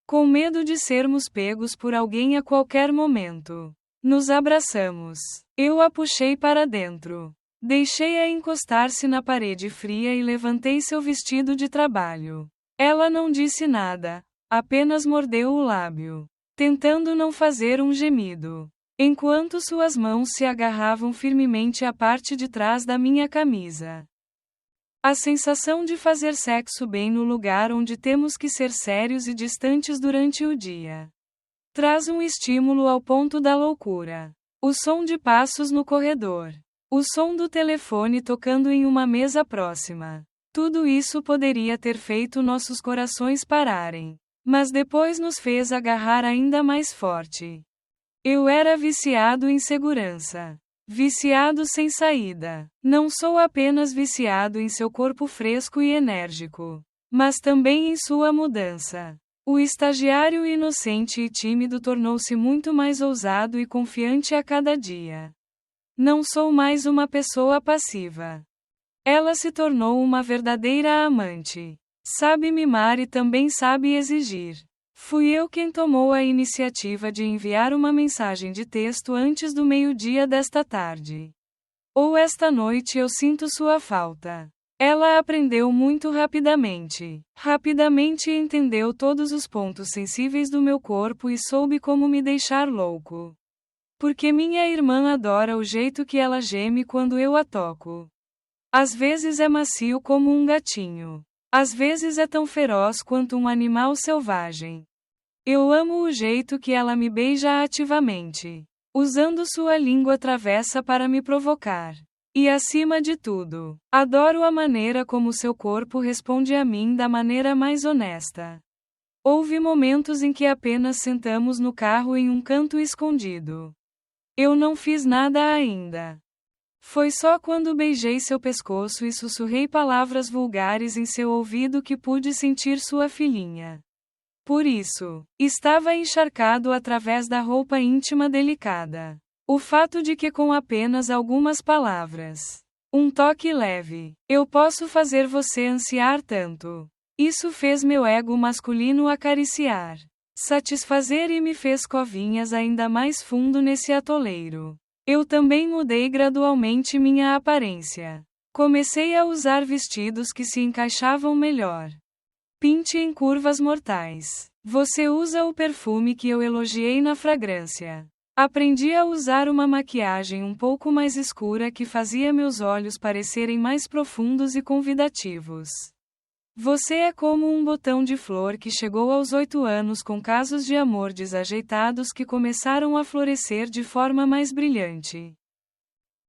Com medo de sermos pegos por alguém a qualquer momento, nos abraçamos. Eu a puxei para dentro. Deixei-a encostar-se na parede fria e levantei seu vestido de trabalho. Ela não disse nada, apenas mordeu o lábio, tentando não fazer um gemido, enquanto suas mãos se agarravam firmemente à parte de trás da minha camisa. A sensação de fazer sexo bem no lugar onde temos que ser sérios e distantes durante o dia traz um estímulo ao ponto da loucura. O som de passos no corredor, o som do telefone tocando em uma mesa próxima. Tudo isso poderia ter feito nossos corações pararem. Mas depois nos fez agarrar ainda mais forte. Eu era viciado em segurança. Viciado sem saída. Não sou apenas viciado em seu corpo fresco e enérgico, mas também em sua mudança. O estagiário inocente e tímido tornou-se muito mais ousado e confiante a cada dia. Não sou mais uma pessoa passiva. Ela se tornou uma verdadeira amante. Sabe mimar e também sabe exigir. Fui eu quem tomou a iniciativa de enviar uma mensagem de texto antes do meio-dia desta tarde. Ou esta noite eu sinto sua falta. Ela aprendeu muito rapidamente. Rapidamente entendeu todos os pontos sensíveis do meu corpo e soube como me deixar louco. Porque minha irmã adora o jeito que ela geme quando eu a toco. Às vezes é macio como um gatinho. Às vezes é tão feroz quanto um animal selvagem. Eu amo o jeito que ela me beija ativamente, usando sua língua travessa para me provocar. E acima de tudo, adoro a maneira como seu corpo responde a mim da maneira mais honesta. Houve momentos em que apenas sentamos no carro em um canto escondido. Eu não fiz nada ainda. Foi só quando beijei seu pescoço e sussurrei palavras vulgares em seu ouvido que pude sentir sua filhinha. Por isso, estava encharcado através da roupa íntima delicada. O fato de que com apenas algumas palavras, um toque leve, eu posso fazer você ansiar tanto. Isso fez meu ego masculino acariciar, satisfazer e me fez covinhas ainda mais fundo nesse atoleiro. Eu também mudei gradualmente minha aparência. Comecei a usar vestidos que se encaixavam melhor. Pinte em curvas mortais. Você usa o perfume que eu elogiei na fragrância. Aprendi a usar uma maquiagem um pouco mais escura que fazia meus olhos parecerem mais profundos e convidativos. Você é como um botão de flor que chegou aos 8 anos com casos de amor desajeitados que começaram a florescer de forma mais brilhante.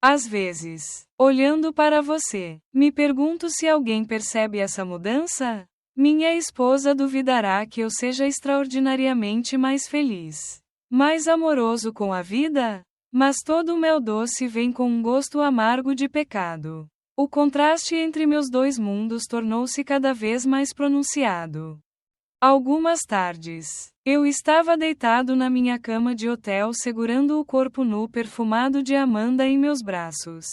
Às vezes, olhando para você, me pergunto se alguém percebe essa mudança? Minha esposa duvidará que eu seja extraordinariamente mais feliz, mais amoroso com a vida? Mas todo o mel doce vem com um gosto amargo de pecado. O contraste entre meus dois mundos tornou-se cada vez mais pronunciado. Algumas tardes, eu estava deitado na minha cama de hotel segurando o corpo nu perfumado de Amanda em meus braços.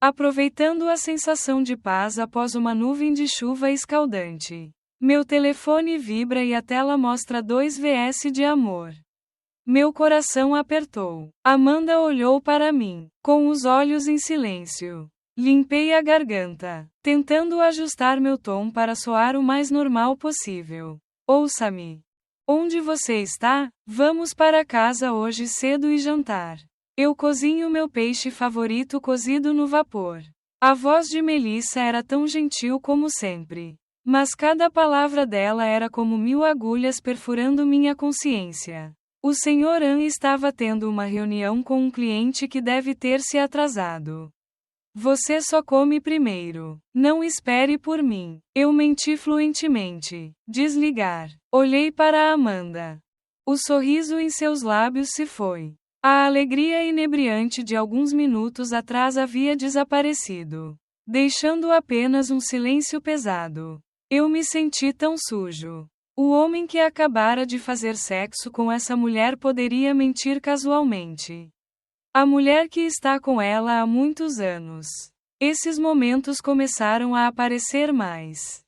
Aproveitando a sensação de paz após uma nuvem de chuva escaldante. Meu telefone vibra e a tela mostra 2 de amor. Meu coração apertou. Amanda olhou para mim, com os olhos em silêncio. Limpei a garganta, tentando ajustar meu tom para soar o mais normal possível. Ouça-me. Onde você está? Vamos para casa hoje cedo e jantar. Eu cozinho meu peixe favorito cozido no vapor. A voz de Melissa era tão gentil como sempre. Mas cada palavra dela era como 1000 agulhas perfurando minha consciência. O Sr. An estava tendo uma reunião com um cliente que deve ter se atrasado. Você só come primeiro. Não espere por mim. Eu menti fluentemente. Desligar. Olhei para Amanda. O sorriso em seus lábios se foi. A alegria inebriante de alguns minutos atrás havia desaparecido, deixando apenas um silêncio pesado. Eu me senti tão sujo. O homem que acabara de fazer sexo com essa mulher poderia mentir casualmente. A mulher que está com ela há muitos anos. Esses momentos começaram a aparecer mais.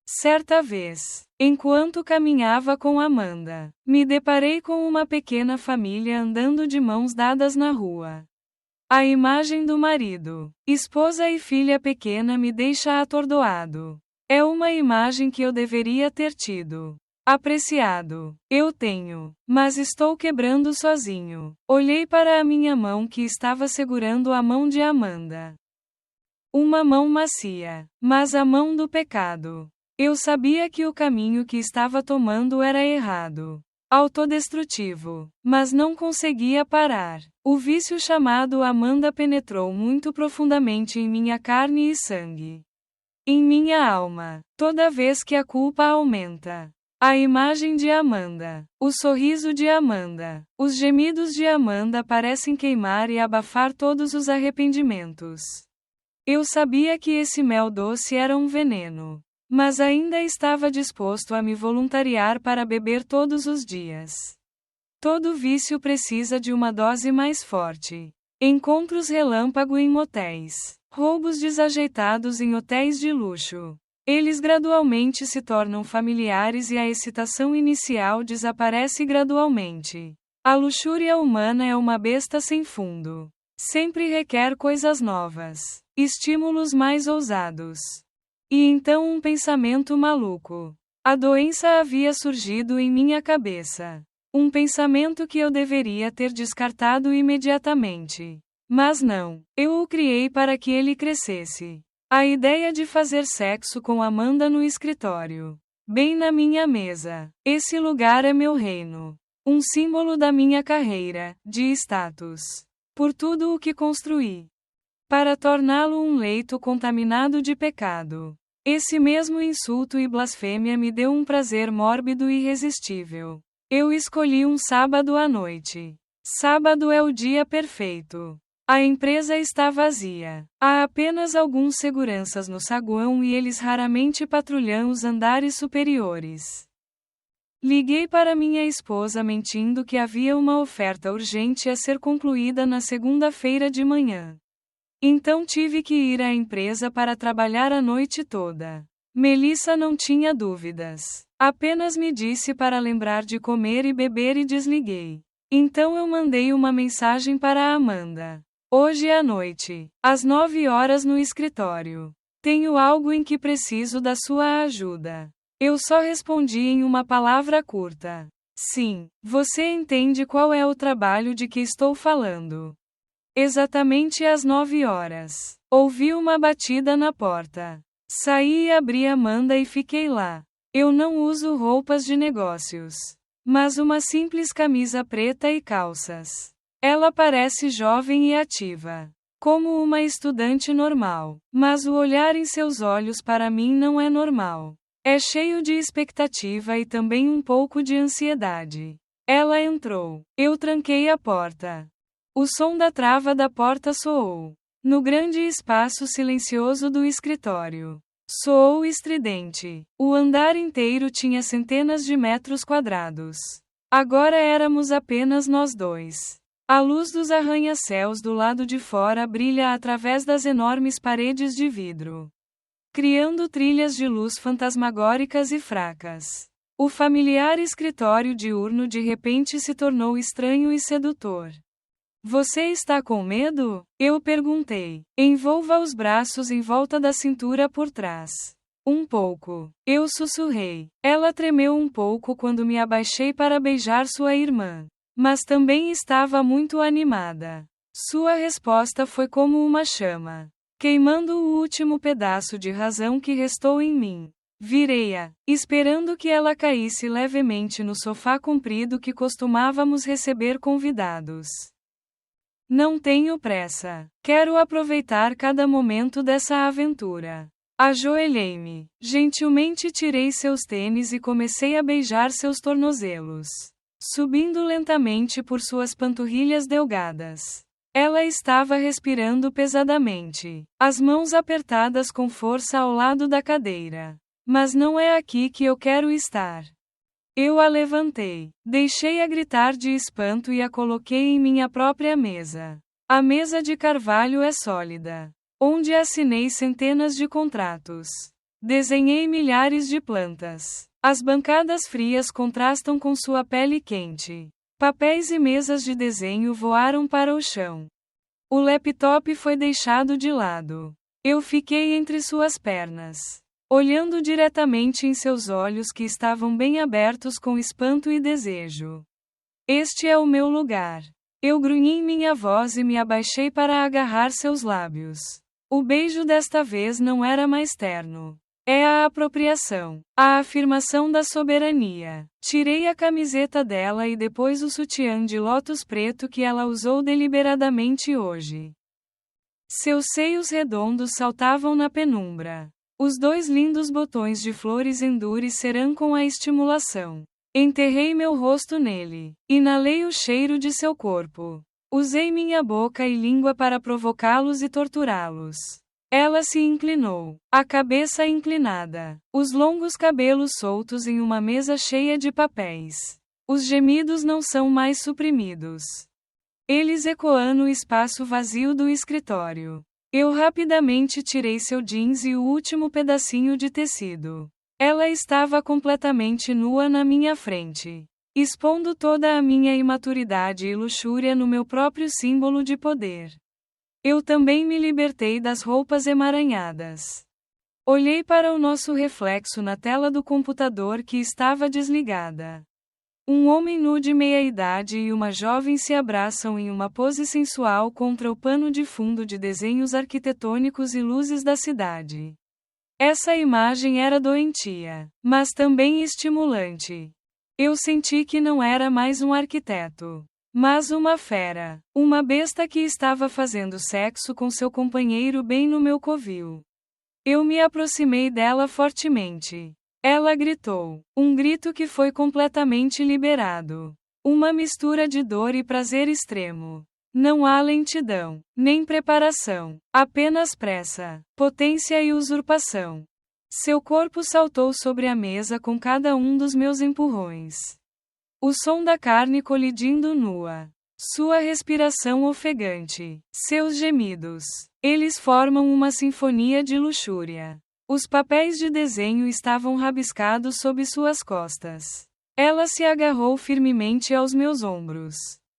Certa vez, enquanto caminhava com Amanda, me deparei com uma pequena família andando de mãos dadas na rua. A imagem do marido, esposa e filha pequena me deixa atordoado. É uma imagem que eu deveria ter tido. Apreciado. Eu tenho. Mas estou quebrando sozinho. Olhei para a minha mão que estava segurando a mão de Amanda. Uma mão macia, mas a mão do pecado. Eu sabia que o caminho que estava tomando era errado, autodestrutivo, mas não conseguia parar. O vício chamado Amanda penetrou muito profundamente em minha carne e sangue. Em minha alma, toda vez que a culpa aumenta. A imagem de Amanda, o sorriso de Amanda, os gemidos de Amanda parecem queimar e abafar todos os arrependimentos. Eu sabia que esse mel doce era um veneno. Mas ainda estava disposto a me voluntariar para beber todos os dias. Todo vício precisa de uma dose mais forte. Encontros relâmpago em motéis. Roubos desajeitados em hotéis de luxo. Eles gradualmente se tornam familiares e a excitação inicial desaparece gradualmente. A luxúria humana é uma besta sem fundo. Sempre requer coisas novas. Estímulos mais ousados. E então um pensamento maluco. A doença havia surgido em minha cabeça. Um pensamento que eu deveria ter descartado imediatamente. Mas não. Eu o criei para que ele crescesse. A ideia de fazer sexo com Amanda no escritório. Bem na minha mesa. Esse lugar é meu reino. Um símbolo da minha carreira, de status. Por tudo o que construí. Para torná-lo um leito contaminado de pecado. Esse mesmo insulto e blasfêmia me deu um prazer mórbido e irresistível. Eu escolhi um sábado à noite. Sábado é o dia perfeito. A empresa está vazia. Há apenas alguns seguranças no saguão e eles raramente patrulham os andares superiores. Liguei para minha esposa mentindo que havia uma oferta urgente a ser concluída na segunda-feira de manhã. Então tive que ir à empresa para trabalhar a noite toda. Melissa não tinha dúvidas. Apenas me disse para lembrar de comer e beber e desliguei. Então eu mandei uma mensagem para a Amanda. Hoje à noite, às 9 horas no escritório. Tenho algo em que preciso da sua ajuda. Eu só respondi em uma palavra curta. Sim, você entende qual é o trabalho de que estou falando. Exatamente às 9 horas. Ouvi uma batida na porta. Saí e abri Amanda e fiquei lá. Eu não uso roupas de negócios. Mas uma simples camisa preta e calças. Ela parece jovem e ativa. Como uma estudante normal. Mas o olhar em seus olhos para mim não é normal. É cheio de expectativa e também um pouco de ansiedade. Ela entrou. Eu tranquei a porta. O som da trava da porta soou. No grande espaço silencioso do escritório. Soou estridente. O andar inteiro tinha centenas de metros quadrados. Agora éramos apenas nós dois. A luz dos arranha-céus do lado de fora brilha através das enormes paredes de vidro, criando trilhas de luz fantasmagóricas e fracas. O familiar escritório diurno de repente se tornou estranho e sedutor. Você está com medo? Eu perguntei. Envolva os braços em volta da cintura por trás. Um pouco. Eu sussurrei. Ela tremeu um pouco quando me abaixei para beijar sua irmã. Mas também estava muito animada. Sua resposta foi como uma chama, queimando o último pedaço de razão que restou em mim. Virei-a, esperando que ela caísse levemente no sofá comprido que costumávamos receber convidados. Não tenho pressa. Quero aproveitar cada momento dessa aventura. Ajoelhei-me. Gentilmente tirei seus tênis e comecei a beijar seus tornozelos, subindo lentamente por suas panturrilhas delgadas. Ela estava respirando pesadamente, as mãos apertadas com força ao lado da cadeira. Mas não é aqui que eu quero estar. Eu a levantei, deixei-a gritar de espanto e a coloquei em minha própria mesa. A mesa de carvalho é sólida, onde assinei centenas de contratos. Desenhei milhares de plantas. As bancadas frias contrastam com sua pele quente. Papéis e mesas de desenho voaram para o chão. O laptop foi deixado de lado. Eu fiquei entre suas pernas, olhando diretamente em seus olhos que estavam bem abertos com espanto e desejo. Este é o meu lugar. Eu grunhi em minha voz e me abaixei para agarrar seus lábios. O beijo desta vez não era mais terno. É a apropriação, a afirmação da soberania. Tirei a camiseta dela e depois o sutiã de lótus preto que ela usou deliberadamente hoje. Seus seios redondos saltavam na penumbra. Os 2 lindos botões de flores endureceram com a estimulação. Enterrei meu rosto nele. Inalei o cheiro de seu corpo. Usei minha boca e língua para provocá-los e torturá-los. Ela se inclinou, a cabeça inclinada, os longos cabelos soltos em uma mesa cheia de papéis. Os gemidos não são mais suprimidos. Eles ecoam no espaço vazio do escritório. Eu rapidamente tirei seu jeans e o último pedacinho de tecido. Ela estava completamente nua na minha frente, expondo toda a minha imaturidade e luxúria no meu próprio símbolo de poder. Eu também me libertei das roupas emaranhadas. Olhei para o nosso reflexo na tela do computador que estava desligada. Um homem nu de meia-idade e uma jovem se abraçam em uma pose sensual contra o pano de fundo de desenhos arquitetônicos e luzes da cidade. Essa imagem era doentia, mas também estimulante. Eu senti que não era mais um arquiteto, mas uma fera, uma besta que estava fazendo sexo com seu companheiro bem no meu covil. Eu me aproximei dela fortemente. Ela gritou, um grito que foi completamente liberado. Uma mistura de dor e prazer extremo. Não há lentidão, nem preparação, apenas pressa, potência e usurpação. Seu corpo saltou sobre a mesa com cada um dos meus empurrões. O som da carne colidindo nua. Sua respiração ofegante. Seus gemidos. Eles formam uma sinfonia de luxúria. Os papéis de desenho estavam rabiscados sob suas costas. Ela se agarrou firmemente aos meus ombros.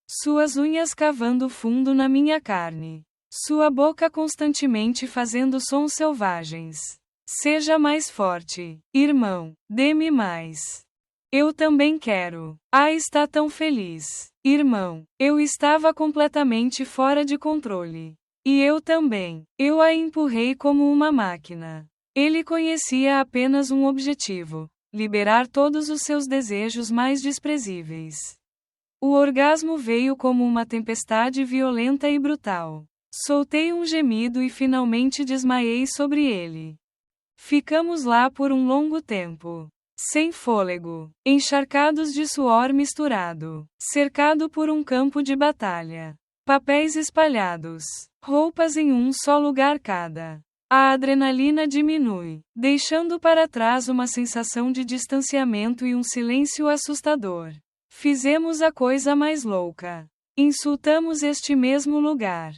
Suas unhas cavando fundo na minha carne. Sua boca constantemente fazendo sons selvagens. Seja mais forte, irmão. Dê-me mais. Eu também quero. Ah, está tão feliz. Irmão. Eu estava completamente fora de controle. E eu também. Eu a empurrei como uma máquina. Ele conhecia apenas um objetivo: liberar todos os seus desejos mais desprezíveis. O orgasmo veio como uma tempestade violenta e brutal. Soltei um gemido e finalmente desmaiei sobre ele. Ficamos lá por um longo tempo, sem fôlego, encharcados de suor misturado, cercado por um campo de batalha. Papéis espalhados, roupas em um só lugar cada. A adrenalina diminui, deixando para trás uma sensação de distanciamento e um silêncio assustador. Fizemos a coisa mais louca. Insultamos este mesmo lugar.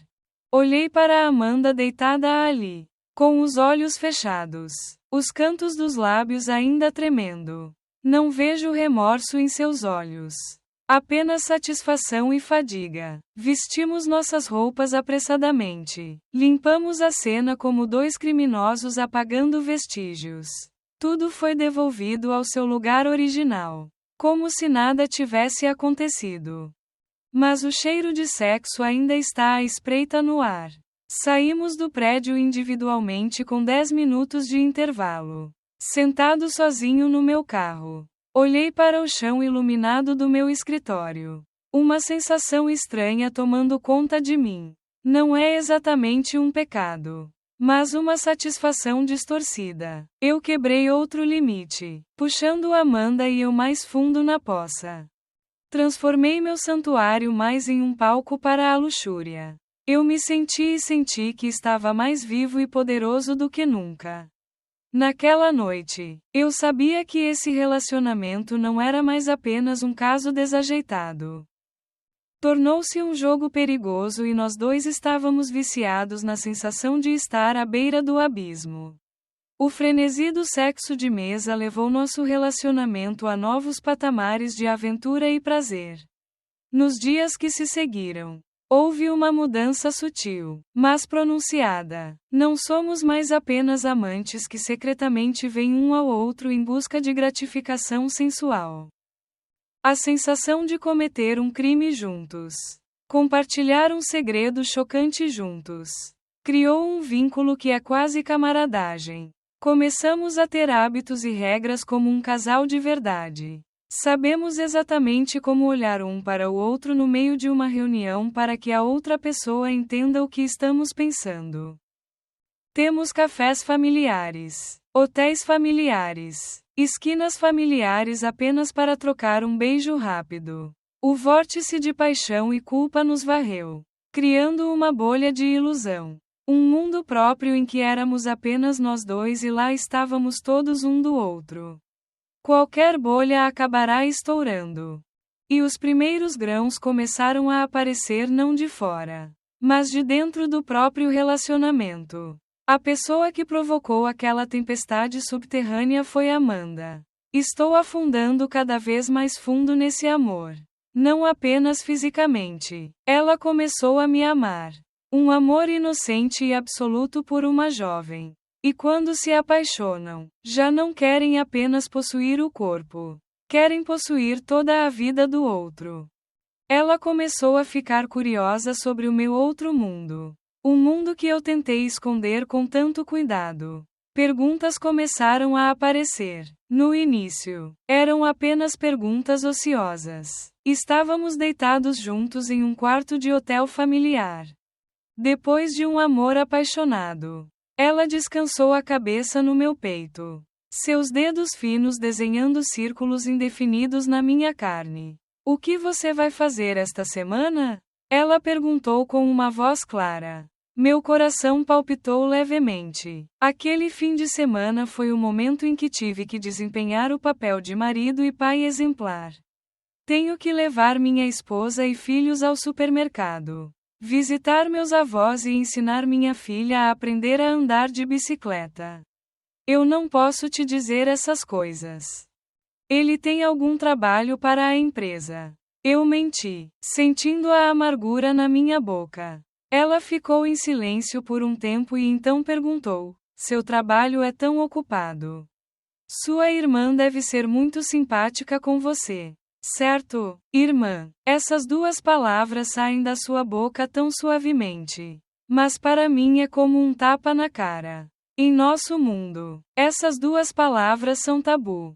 Olhei para Amanda deitada ali, com os olhos fechados, os cantos dos lábios ainda tremendo. Não vejo remorso em seus olhos. Apenas satisfação e fadiga. Vestimos nossas roupas apressadamente. Limpamos a cena como dois criminosos apagando vestígios. Tudo foi devolvido ao seu lugar original, como se nada tivesse acontecido. Mas o cheiro de sexo ainda está à espreita no ar. Saímos do prédio individualmente com 10 minutos de intervalo. Sentado sozinho no meu carro, olhei para o chão iluminado do meu escritório. Uma sensação estranha tomando conta de mim. Não é exatamente um pecado, mas uma satisfação distorcida. Eu quebrei outro limite, puxando Amanda e eu mais fundo na poça. Transformei meu santuário mais em um palco para a luxúria. Eu me senti que estava mais vivo e poderoso do que nunca. Naquela noite, eu sabia que esse relacionamento não era mais apenas um caso desajeitado. Tornou-se um jogo perigoso e nós dois estávamos viciados na sensação de estar à beira do abismo. O frenesi do sexo de mesa levou nosso relacionamento a novos patamares de aventura e prazer. Nos dias que se seguiram, houve uma mudança sutil, mas pronunciada. Não somos mais apenas amantes que secretamente veem um ao outro em busca de gratificação sensual. A sensação de cometer um crime juntos, compartilhar um segredo chocante juntos, criou um vínculo que é quase camaradagem. Começamos a ter hábitos e regras como um casal de verdade. Sabemos exatamente como olhar um para o outro no meio de uma reunião para que a outra pessoa entenda o que estamos pensando. Temos cafés familiares, hotéis familiares, esquinas familiares apenas para trocar um beijo rápido. O vórtice de paixão e culpa nos varreu, criando uma bolha de ilusão. Um mundo próprio em que éramos apenas nós dois e lá estávamos todos um do outro. Qualquer bolha acabará estourando. E os primeiros grãos começaram a aparecer não de fora, mas de dentro do próprio relacionamento. A pessoa que provocou aquela tempestade subterrânea foi Amanda. Estou afundando cada vez mais fundo nesse amor. Não apenas fisicamente. Ela começou a me amar. Um amor inocente e absoluto por uma jovem. E quando se apaixonam, já não querem apenas possuir o corpo. Querem possuir toda a vida do outro. Ela começou a ficar curiosa sobre o meu outro mundo. Um mundo que eu tentei esconder com tanto cuidado. Perguntas começaram a aparecer. No início, eram apenas perguntas ociosas. Estávamos deitados juntos em um quarto de hotel familiar. Depois de um amor apaixonado, ela descansou a cabeça no meu peito. Seus dedos finos desenhando círculos indefinidos na minha carne. O que você vai fazer esta semana? Ela perguntou com uma voz clara. Meu coração palpitou levemente. Aquele fim de semana foi o momento em que tive que desempenhar o papel de marido e pai exemplar. Tenho que levar minha esposa e filhos ao supermercado, visitar meus avós e ensinar minha filha a aprender a andar de bicicleta. Eu não posso te dizer essas coisas. Ele tem algum trabalho para a empresa. Eu menti, sentindo a amargura na minha boca. Ela ficou em silêncio por um tempo e então perguntou: seu trabalho é tão ocupado. Sua irmã deve ser muito simpática com você. Certo, irmã? Essas duas palavras saem da sua boca tão suavemente. Mas para mim é como um tapa na cara. Em nosso mundo, essas duas palavras são tabu.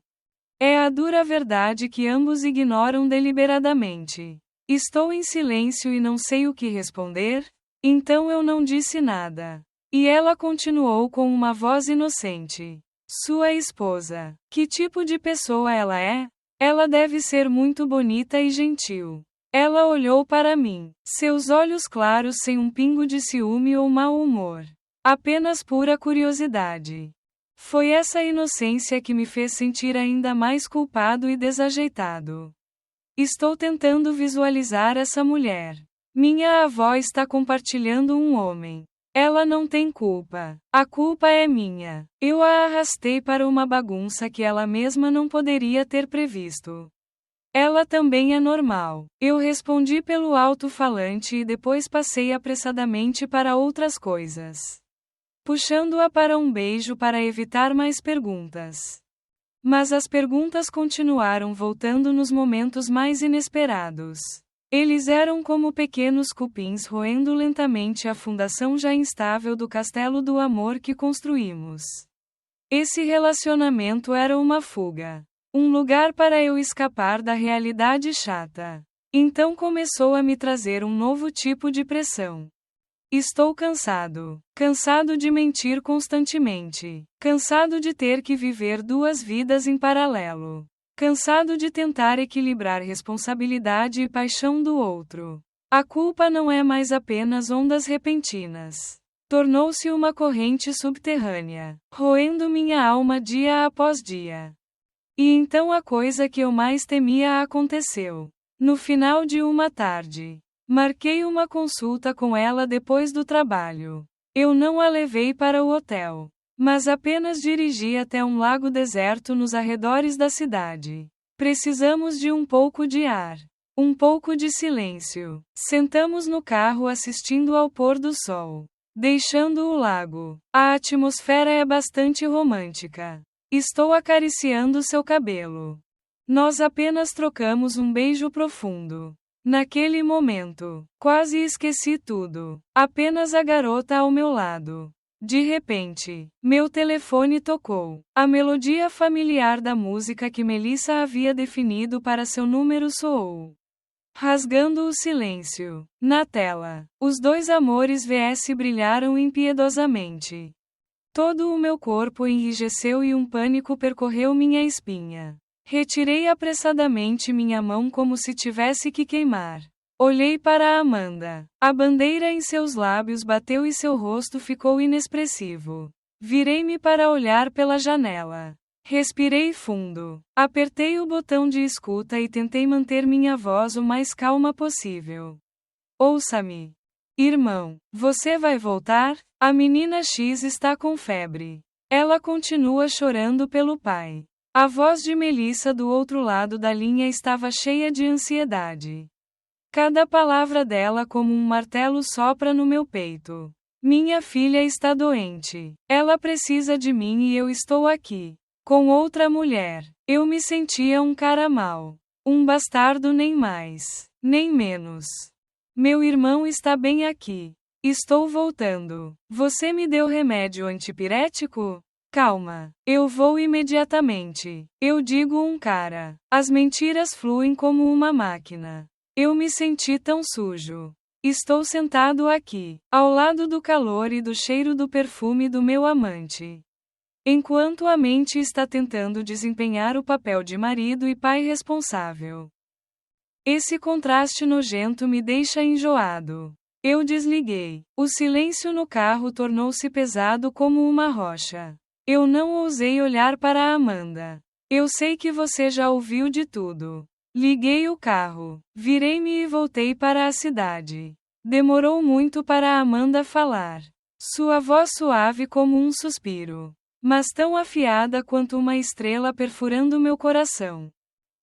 É a dura verdade que ambos ignoram deliberadamente. Estou em silêncio e não sei o que responder? Então eu não disse nada. E ela continuou com uma voz inocente. Sua esposa. Que tipo de pessoa ela é? Ela deve ser muito bonita e gentil. Ela olhou para mim. Seus olhos claros sem um pingo de ciúme ou mau humor. Apenas pura curiosidade. Foi essa inocência que me fez sentir ainda mais culpado e desajeitado. Estou tentando visualizar essa mulher. Minha avó está compartilhando um homem. Ela não tem culpa. A culpa é minha. Eu a arrastei para uma bagunça que ela mesma não poderia ter previsto. Ela também é normal. Eu respondi pelo alto-falante e depois passei apressadamente para outras coisas, puxando-a para um beijo para evitar mais perguntas. Mas as perguntas continuaram voltando nos momentos mais inesperados. Eles eram como pequenos cupins roendo lentamente a fundação já instável do castelo do amor que construímos. Esse relacionamento era uma fuga. Um lugar para eu escapar da realidade chata. Então começou a me trazer um novo tipo de pressão. Estou cansado. Cansado de mentir constantemente. Cansado de ter que viver duas vidas em paralelo. Cansado de tentar equilibrar responsabilidade e paixão do outro. A culpa não é mais apenas ondas repentinas. Tornou-se uma corrente subterrânea, roendo minha alma dia após dia. E então a coisa que eu mais temia aconteceu. No final de uma tarde, marquei uma consulta com ela depois do trabalho. Eu não a levei para o hotel, mas apenas dirigi até um lago deserto nos arredores da cidade. Precisamos de um pouco de ar, um pouco de silêncio. Sentamos no carro assistindo ao pôr do sol, deixando o lago. A atmosfera é bastante romântica. Estou acariciando seu cabelo. Nós apenas trocamos um beijo profundo. Naquele momento, quase esqueci tudo. Apenas a garota ao meu lado. De repente, meu telefone tocou. A melodia familiar da música que Melissa havia definido para seu número soou, rasgando o silêncio. Na tela, os dois amores vs brilharam impiedosamente. Todo o meu corpo enrijeceu e um pânico percorreu minha espinha. Retirei apressadamente minha mão como se tivesse que queimar. Olhei para Amanda. A bandeira em seus lábios bateu e seu rosto ficou inexpressivo. Virei-me para olhar pela janela. Respirei fundo. Apertei o botão de escuta e tentei manter minha voz o mais calma possível. Ouça-me. Irmão, você vai voltar? A menina X está com febre. Ela continua chorando pelo pai. A voz de Melissa do outro lado da linha estava cheia de ansiedade. Cada palavra dela como um martelo sopra no meu peito. Minha filha está doente. Ela precisa de mim e eu estou aqui. Com outra mulher. Eu me sentia um cara mau. Um bastardo nem mais, nem menos. Meu irmão está bem aqui. Estou voltando. Você me deu remédio antipirético? Calma. Eu vou imediatamente. Eu digo um cara. As mentiras fluem como uma máquina. Eu me senti tão sujo. Estou sentado aqui, ao lado do calor e do cheiro do perfume do meu amante. Enquanto a mente está tentando desempenhar o papel de marido e pai responsável. Esse contraste nojento me deixa enjoado. Eu desliguei. O silêncio no carro tornou-se pesado como uma rocha. Eu não ousei olhar para a Amanda. Eu sei que você já ouviu de tudo. Liguei o carro. Virei-me e voltei para a cidade. Demorou muito para a Amanda falar. Sua voz suave como um suspiro, mas tão afiada quanto uma estrela perfurando meu coração.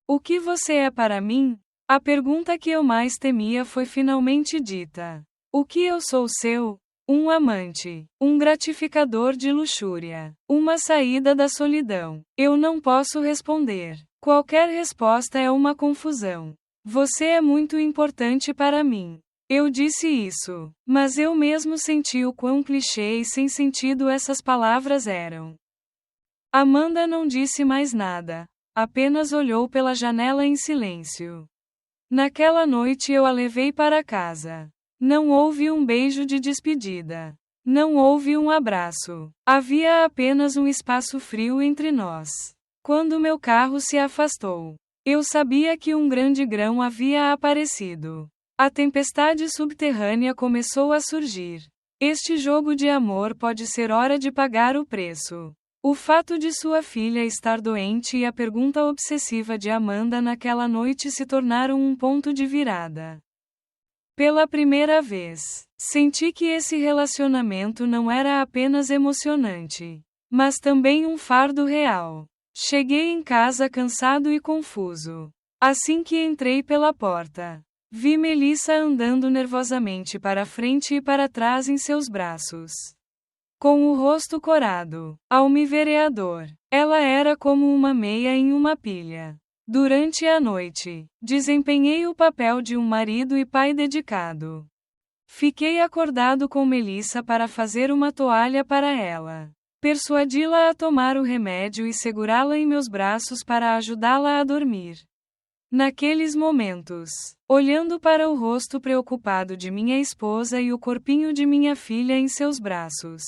O que você é para mim? A pergunta que eu mais temia foi finalmente dita. O que eu sou seu? Um amante, um gratificador de luxúria, uma saída da solidão. Eu não posso responder. Qualquer resposta é uma confusão. Você é muito importante para mim. Eu disse isso, mas eu mesmo senti o quão clichê e sem sentido essas palavras eram. Amanda não disse mais nada, apenas olhou pela janela em silêncio. Naquela noite eu a levei para casa. Não houve um beijo de despedida. Não houve um abraço. Havia apenas um espaço frio entre nós. Quando meu carro se afastou, eu sabia que um grande grão havia aparecido. A tempestade subterrânea começou a surgir. Este jogo de amor pode ser hora de pagar o preço. O fato de sua filha estar doente e a pergunta obsessiva de Amanda naquela noite se tornaram um ponto de virada. Pela primeira vez, senti que esse relacionamento não era apenas emocionante, mas também um fardo real. Cheguei em casa cansado e confuso. Assim que entrei pela porta, vi Melissa andando nervosamente para frente e para trás em seus braços, com o rosto corado. Ao me ver ela era como uma meia em uma pilha. Durante a noite, desempenhei o papel de um marido e pai dedicado. Fiquei acordado com Melissa para fazer uma toalha para ela. Persuadi-la a tomar o remédio e segurá-la em meus braços para ajudá-la a dormir. Naqueles momentos, olhando para o rosto preocupado de minha esposa e o corpinho de minha filha em seus braços,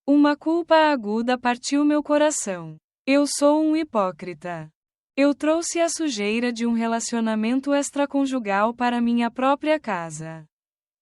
uma culpa aguda partiu meu coração. Eu sou um hipócrita. Eu trouxe a sujeira de um relacionamento extraconjugal para minha própria casa.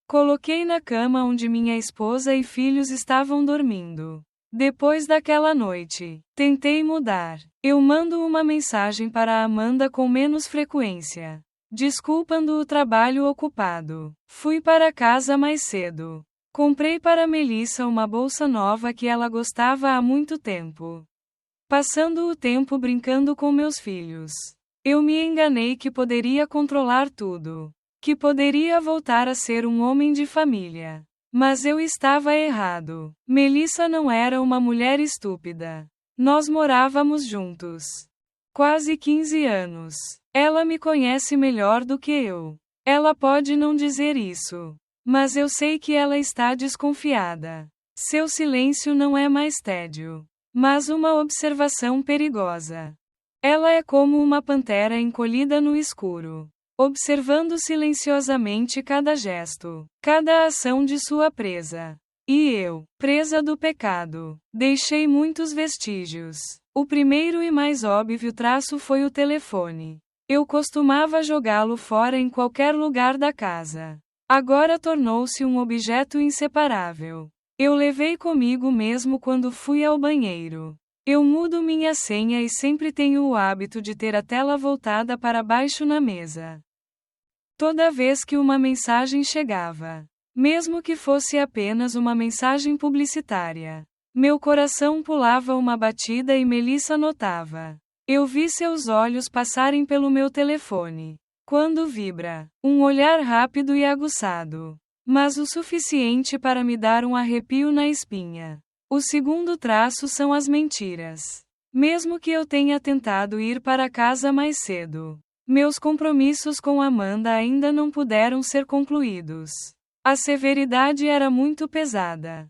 Coloquei na cama onde minha esposa e filhos estavam dormindo. Depois daquela noite, tentei mudar. Eu mando uma mensagem para Amanda com menos frequência, desculpando o trabalho ocupado. Fui para casa mais cedo. Comprei para Melissa uma bolsa nova que ela gostava há muito tempo. Passando o tempo brincando com meus filhos, eu me enganei que poderia controlar tudo, que poderia voltar a ser um homem de família. Mas eu estava errado. Melissa não era uma mulher estúpida. Nós morávamos juntos. Quase 15 anos. Ela me conhece melhor do que eu. Ela pode não dizer isso. Mas eu sei que ela está desconfiada. Seu silêncio não é mais tédio, mas uma observação perigosa. Ela é como uma pantera encolhida no escuro, observando silenciosamente cada gesto, cada ação de sua presa. E eu, presa do pecado, deixei muitos vestígios. O primeiro e mais óbvio traço foi o telefone. Eu costumava jogá-lo fora em qualquer lugar da casa. Agora tornou-se um objeto inseparável. Eu levei comigo mesmo quando fui ao banheiro. Eu mudo minha senha e sempre tenho o hábito de ter a tela voltada para baixo na mesa. Toda vez que uma mensagem chegava, mesmo que fosse apenas uma mensagem publicitária, meu coração pulava uma batida e Melissa notava. Eu vi seus olhos passarem pelo meu telefone. Quando vibra, um olhar rápido e aguçado, mas o suficiente para me dar um arrepio na espinha. O segundo traço são as mentiras. Mesmo que eu tenha tentado ir para casa mais cedo, meus compromissos com Amanda ainda não puderam ser concluídos. A severidade era muito pesada.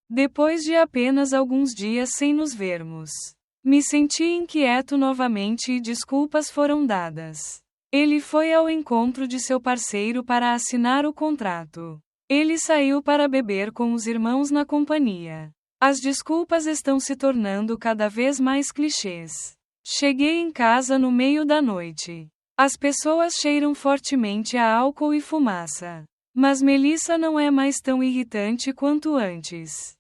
Depois de apenas alguns dias sem nos vermos, me senti inquieto novamente e desculpas foram dadas. Ele foi ao encontro de seu parceiro para assinar o contrato. Ele saiu para beber com os irmãos na companhia. As desculpas estão se tornando cada vez mais clichês. Cheguei em casa no meio da noite. As pessoas cheiram fortemente a álcool e fumaça. Mas Melissa não é mais tão irritante quanto antes.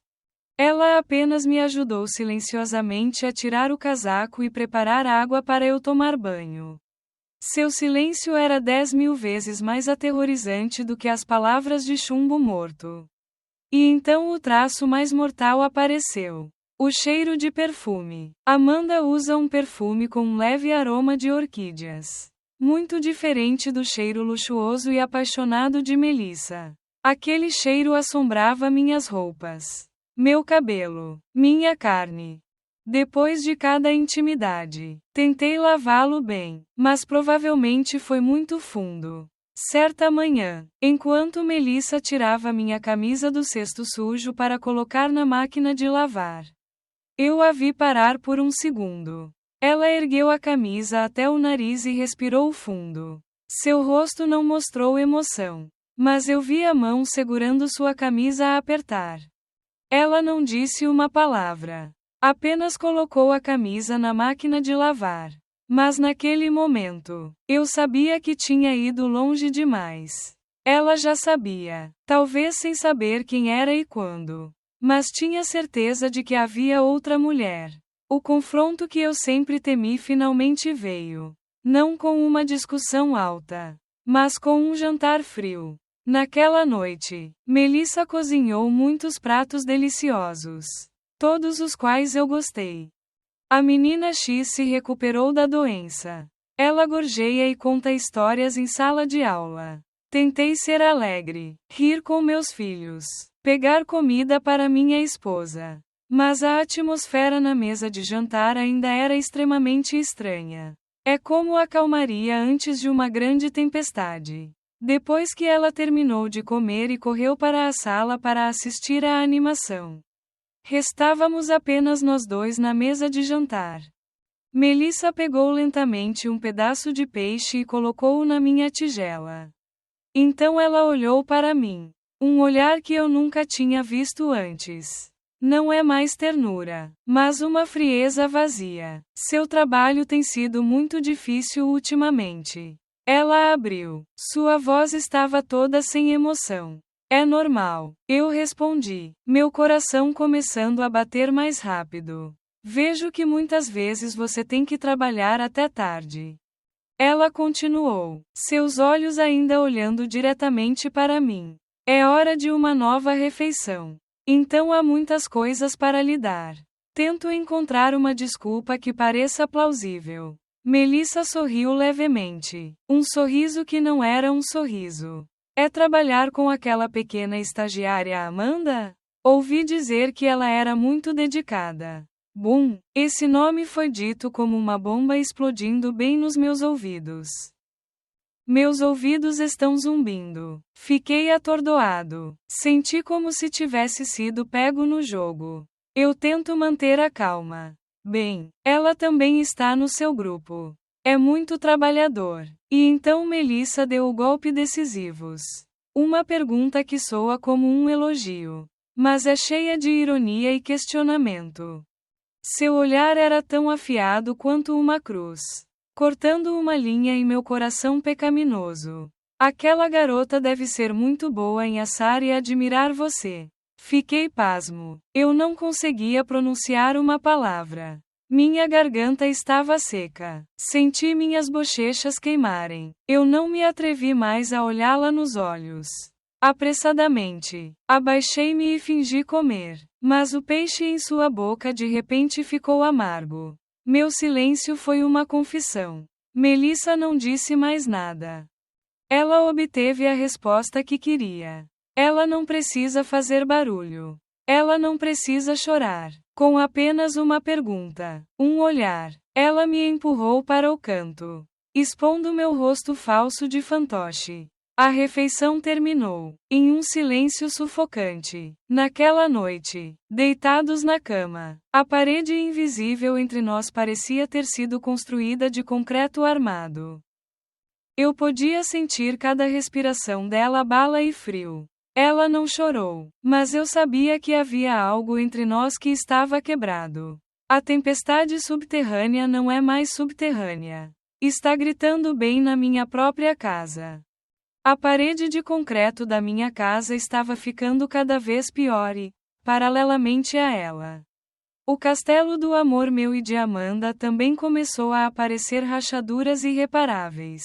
Ela apenas me ajudou silenciosamente a tirar o casaco e preparar água para eu tomar banho. Seu silêncio era 10.000 vezes mais aterrorizante do que as palavras de chumbo morto. E então o traço mais mortal apareceu. O cheiro de perfume. Amanda usa um perfume com um leve aroma de orquídeas, muito diferente do cheiro luxuoso e apaixonado de Melissa. Aquele cheiro assombrava minhas roupas, meu cabelo, minha carne. Depois de cada intimidade, tentei lavá-lo bem, mas provavelmente foi muito fundo. Certa manhã, enquanto Melissa tirava minha camisa do cesto sujo para colocar na máquina de lavar, eu a vi parar por um segundo. Ela ergueu a camisa até o nariz e respirou fundo. Seu rosto não mostrou emoção, mas eu vi a mão segurando sua camisa a apertar. Ela não disse uma palavra. Apenas colocou a camisa na máquina de lavar. Mas naquele momento, eu sabia que tinha ido longe demais. Ela já sabia, talvez sem saber quem era e quando. Mas tinha certeza de que havia outra mulher. O confronto que eu sempre temi finalmente veio. Não com uma discussão alta, mas com um jantar frio. Naquela noite, Melissa cozinhou muitos pratos deliciosos, todos os quais eu gostei. A menina X se recuperou da doença. Ela gorjeia e conta histórias em sala de aula. Tentei ser alegre, rir com meus filhos, pegar comida para minha esposa. Mas a atmosfera na mesa de jantar ainda era extremamente estranha. É como a calmaria antes de uma grande tempestade. Depois que ela terminou de comer e correu para a sala para assistir à animação, restávamos apenas nós dois na mesa de jantar. Melissa pegou lentamente um pedaço de peixe e colocou-o na minha tigela. Então ela olhou para mim. Um olhar que eu nunca tinha visto antes. Não é mais ternura, mas uma frieza vazia. Seu trabalho tem sido muito difícil ultimamente. Ela abriu. Sua voz estava toda sem emoção. É normal, eu respondi, meu coração começando a bater mais rápido. Vejo que muitas vezes você tem que trabalhar até tarde. Ela continuou, seus olhos ainda olhando diretamente para mim. É hora de uma nova refeição. Então há muitas coisas para lidar. Tento encontrar uma desculpa que pareça plausível. Melissa sorriu levemente. Um sorriso que não era um sorriso. É trabalhar com aquela pequena estagiária Amanda? Ouvi dizer que ela era muito dedicada. Bum! Esse nome foi dito como uma bomba explodindo bem nos meus ouvidos. Meus ouvidos estão zumbindo. Fiquei atordoado. Senti como se tivesse sido pego no jogo. Eu tento manter a calma. Bem, ela também está no seu grupo. É muito trabalhador. E então Melissa deu o golpe decisivo. Uma pergunta que soa como um elogio, mas é cheia de ironia e questionamento. Seu olhar era tão afiado quanto uma cruz, cortando uma linha em meu coração pecaminoso. Aquela garota deve ser muito boa em assar e admirar você. Fiquei pasmo. Eu não conseguia pronunciar uma palavra. Minha garganta estava seca. Senti minhas bochechas queimarem. Eu não me atrevi mais a olhá-la nos olhos. Apressadamente, abaixei-me e fingi comer. Mas o peixe em sua boca de repente ficou amargo. Meu silêncio foi uma confissão. Melissa não disse mais nada. Ela obteve a resposta que queria. Ela não precisa fazer barulho. Ela não precisa chorar. Com apenas uma pergunta, um olhar, ela me empurrou para o canto, expondo meu rosto falso de fantoche. A refeição terminou, em um silêncio sufocante. Naquela noite, deitados na cama, a parede invisível entre nós parecia ter sido construída de concreto armado. Eu podia sentir cada respiração dela bala e frio. Ela não chorou, mas eu sabia que havia algo entre nós que estava quebrado. A tempestade subterrânea não é mais subterrânea. Está gritando bem na minha própria casa. A parede de concreto da minha casa estava ficando cada vez pior e, paralelamente a ela, o castelo do amor meu e de Amanda também começou a aparecer rachaduras irreparáveis.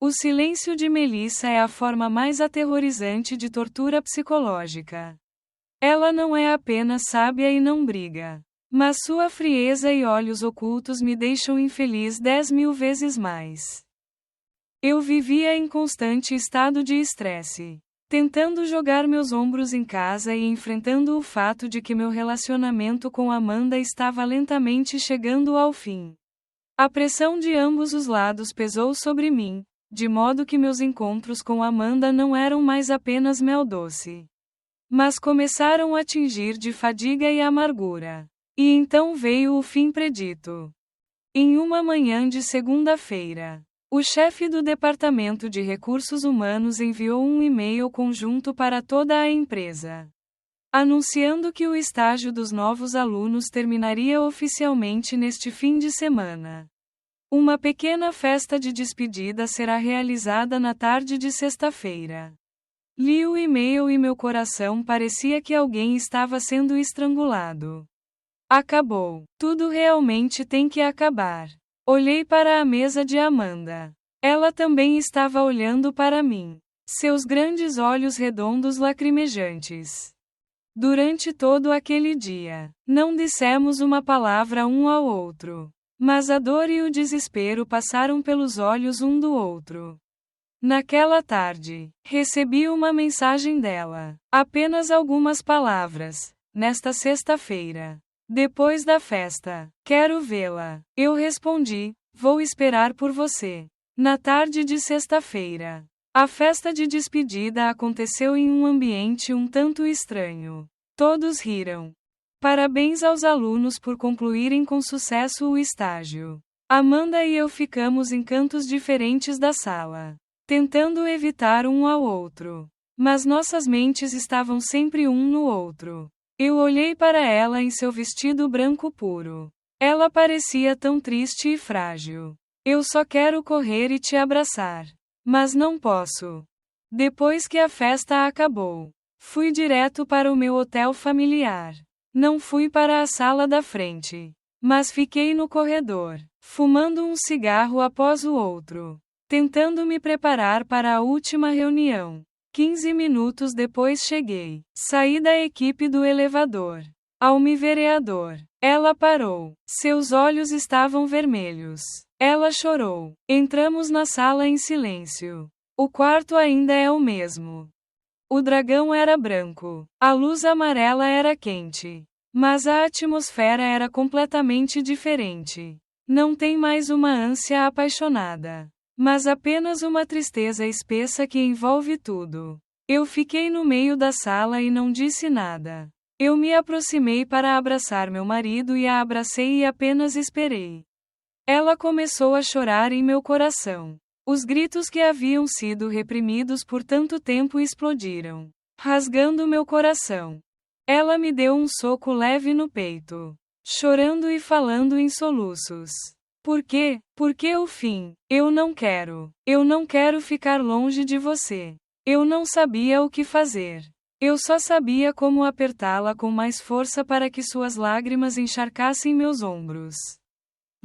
O silêncio de Melissa é a forma mais aterrorizante de tortura psicológica. Ela não é apenas sábia e não briga, mas sua frieza e olhos ocultos me deixam infeliz 10.000 vezes mais. Eu vivia em constante estado de estresse, tentando jogar meus ombros em casa e enfrentando o fato de que meu relacionamento com Amanda estava lentamente chegando ao fim. A pressão de ambos os lados pesou sobre mim, de modo que meus encontros com Amanda não eram mais apenas mel doce, mas começaram a tingir de fadiga e amargura. E então veio o fim predito. Em uma manhã de segunda-feira, o chefe do Departamento de Recursos Humanos enviou um e-mail conjunto para toda a empresa, anunciando que o estágio dos novos alunos terminaria oficialmente neste fim de semana. Uma pequena festa de despedida será realizada na tarde de sexta-feira. Li o e-mail e meu coração parecia que alguém estava sendo estrangulado. Acabou. Tudo realmente tem que acabar. Olhei para a mesa de Amanda. Ela também estava olhando para mim. Seus grandes olhos redondos lacrimejantes. Durante todo aquele dia, não dissemos uma palavra um ao outro. Mas a dor e o desespero passaram pelos olhos um do outro. Naquela tarde, recebi uma mensagem dela. Apenas algumas palavras. Nesta sexta-feira. Depois da festa. Quero vê-la. Eu respondi: vou esperar por você. Na tarde de sexta-feira. A festa de despedida aconteceu em um ambiente um tanto estranho. Todos riram. Parabéns aos alunos por concluírem com sucesso o estágio. Amanda e eu ficamos em cantos diferentes da sala, tentando evitar um ao outro. Mas nossas mentes estavam sempre um no outro. Eu olhei para ela em seu vestido branco puro. Ela parecia tão triste e frágil. Eu só quero correr e te abraçar. Mas não posso. Depois que a festa acabou, fui direto para o meu hotel familiar. Não fui para a sala da frente, mas fiquei no corredor, fumando um cigarro após o outro, tentando me preparar para a última reunião. 15 minutos depois cheguei. Saí da equipe do elevador. Ao me vereador, ela parou. Seus olhos estavam vermelhos. Ela chorou. Entramos na sala em silêncio. O quarto ainda é o mesmo. O dragão era branco. A luz amarela era quente. Mas a atmosfera era completamente diferente. Não tem mais uma ânsia apaixonada, mas apenas uma tristeza espessa que envolve tudo. Eu fiquei no meio da sala e não disse nada. Eu me aproximei para abraçar meu marido e a abracei e apenas esperei. Ela começou a chorar em meu coração. Os gritos que haviam sido reprimidos por tanto tempo explodiram, rasgando meu coração. Ela me deu um soco leve no peito, chorando e falando em soluços. Por quê? Por que o fim? Eu não quero. Eu não quero ficar longe de você. Eu não sabia o que fazer. Eu só sabia como apertá-la com mais força para que suas lágrimas encharcassem meus ombros.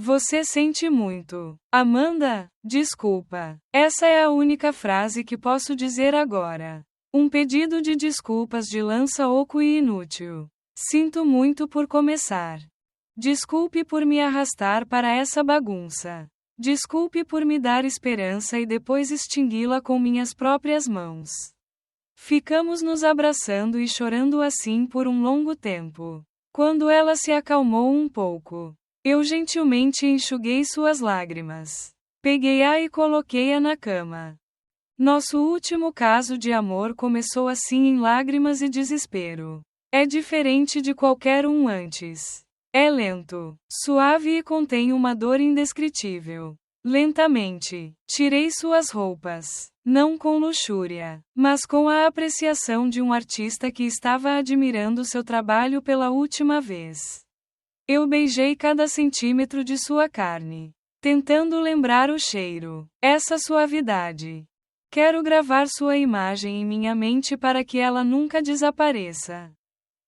Você sente muito. Amanda, desculpa. Essa é a única frase que posso dizer agora. Um pedido de desculpas de lança oco e inútil. Sinto muito por começar. Desculpe por me arrastar para essa bagunça. Desculpe por me dar esperança e depois extingui-la com minhas próprias mãos. Ficamos nos abraçando e chorando assim por um longo tempo. Quando ela se acalmou um pouco, eu gentilmente enxuguei suas lágrimas. Peguei-a e coloquei-a na cama. Nosso último caso de amor começou assim em lágrimas e desespero. É diferente de qualquer um antes. É lento, suave e contém uma dor indescritível. Lentamente, tirei suas roupas, não com luxúria, mas com a apreciação de um artista que estava admirando seu trabalho pela última vez. Eu beijei cada centímetro de sua carne, tentando lembrar o cheiro, essa suavidade. Quero gravar sua imagem em minha mente para que ela nunca desapareça.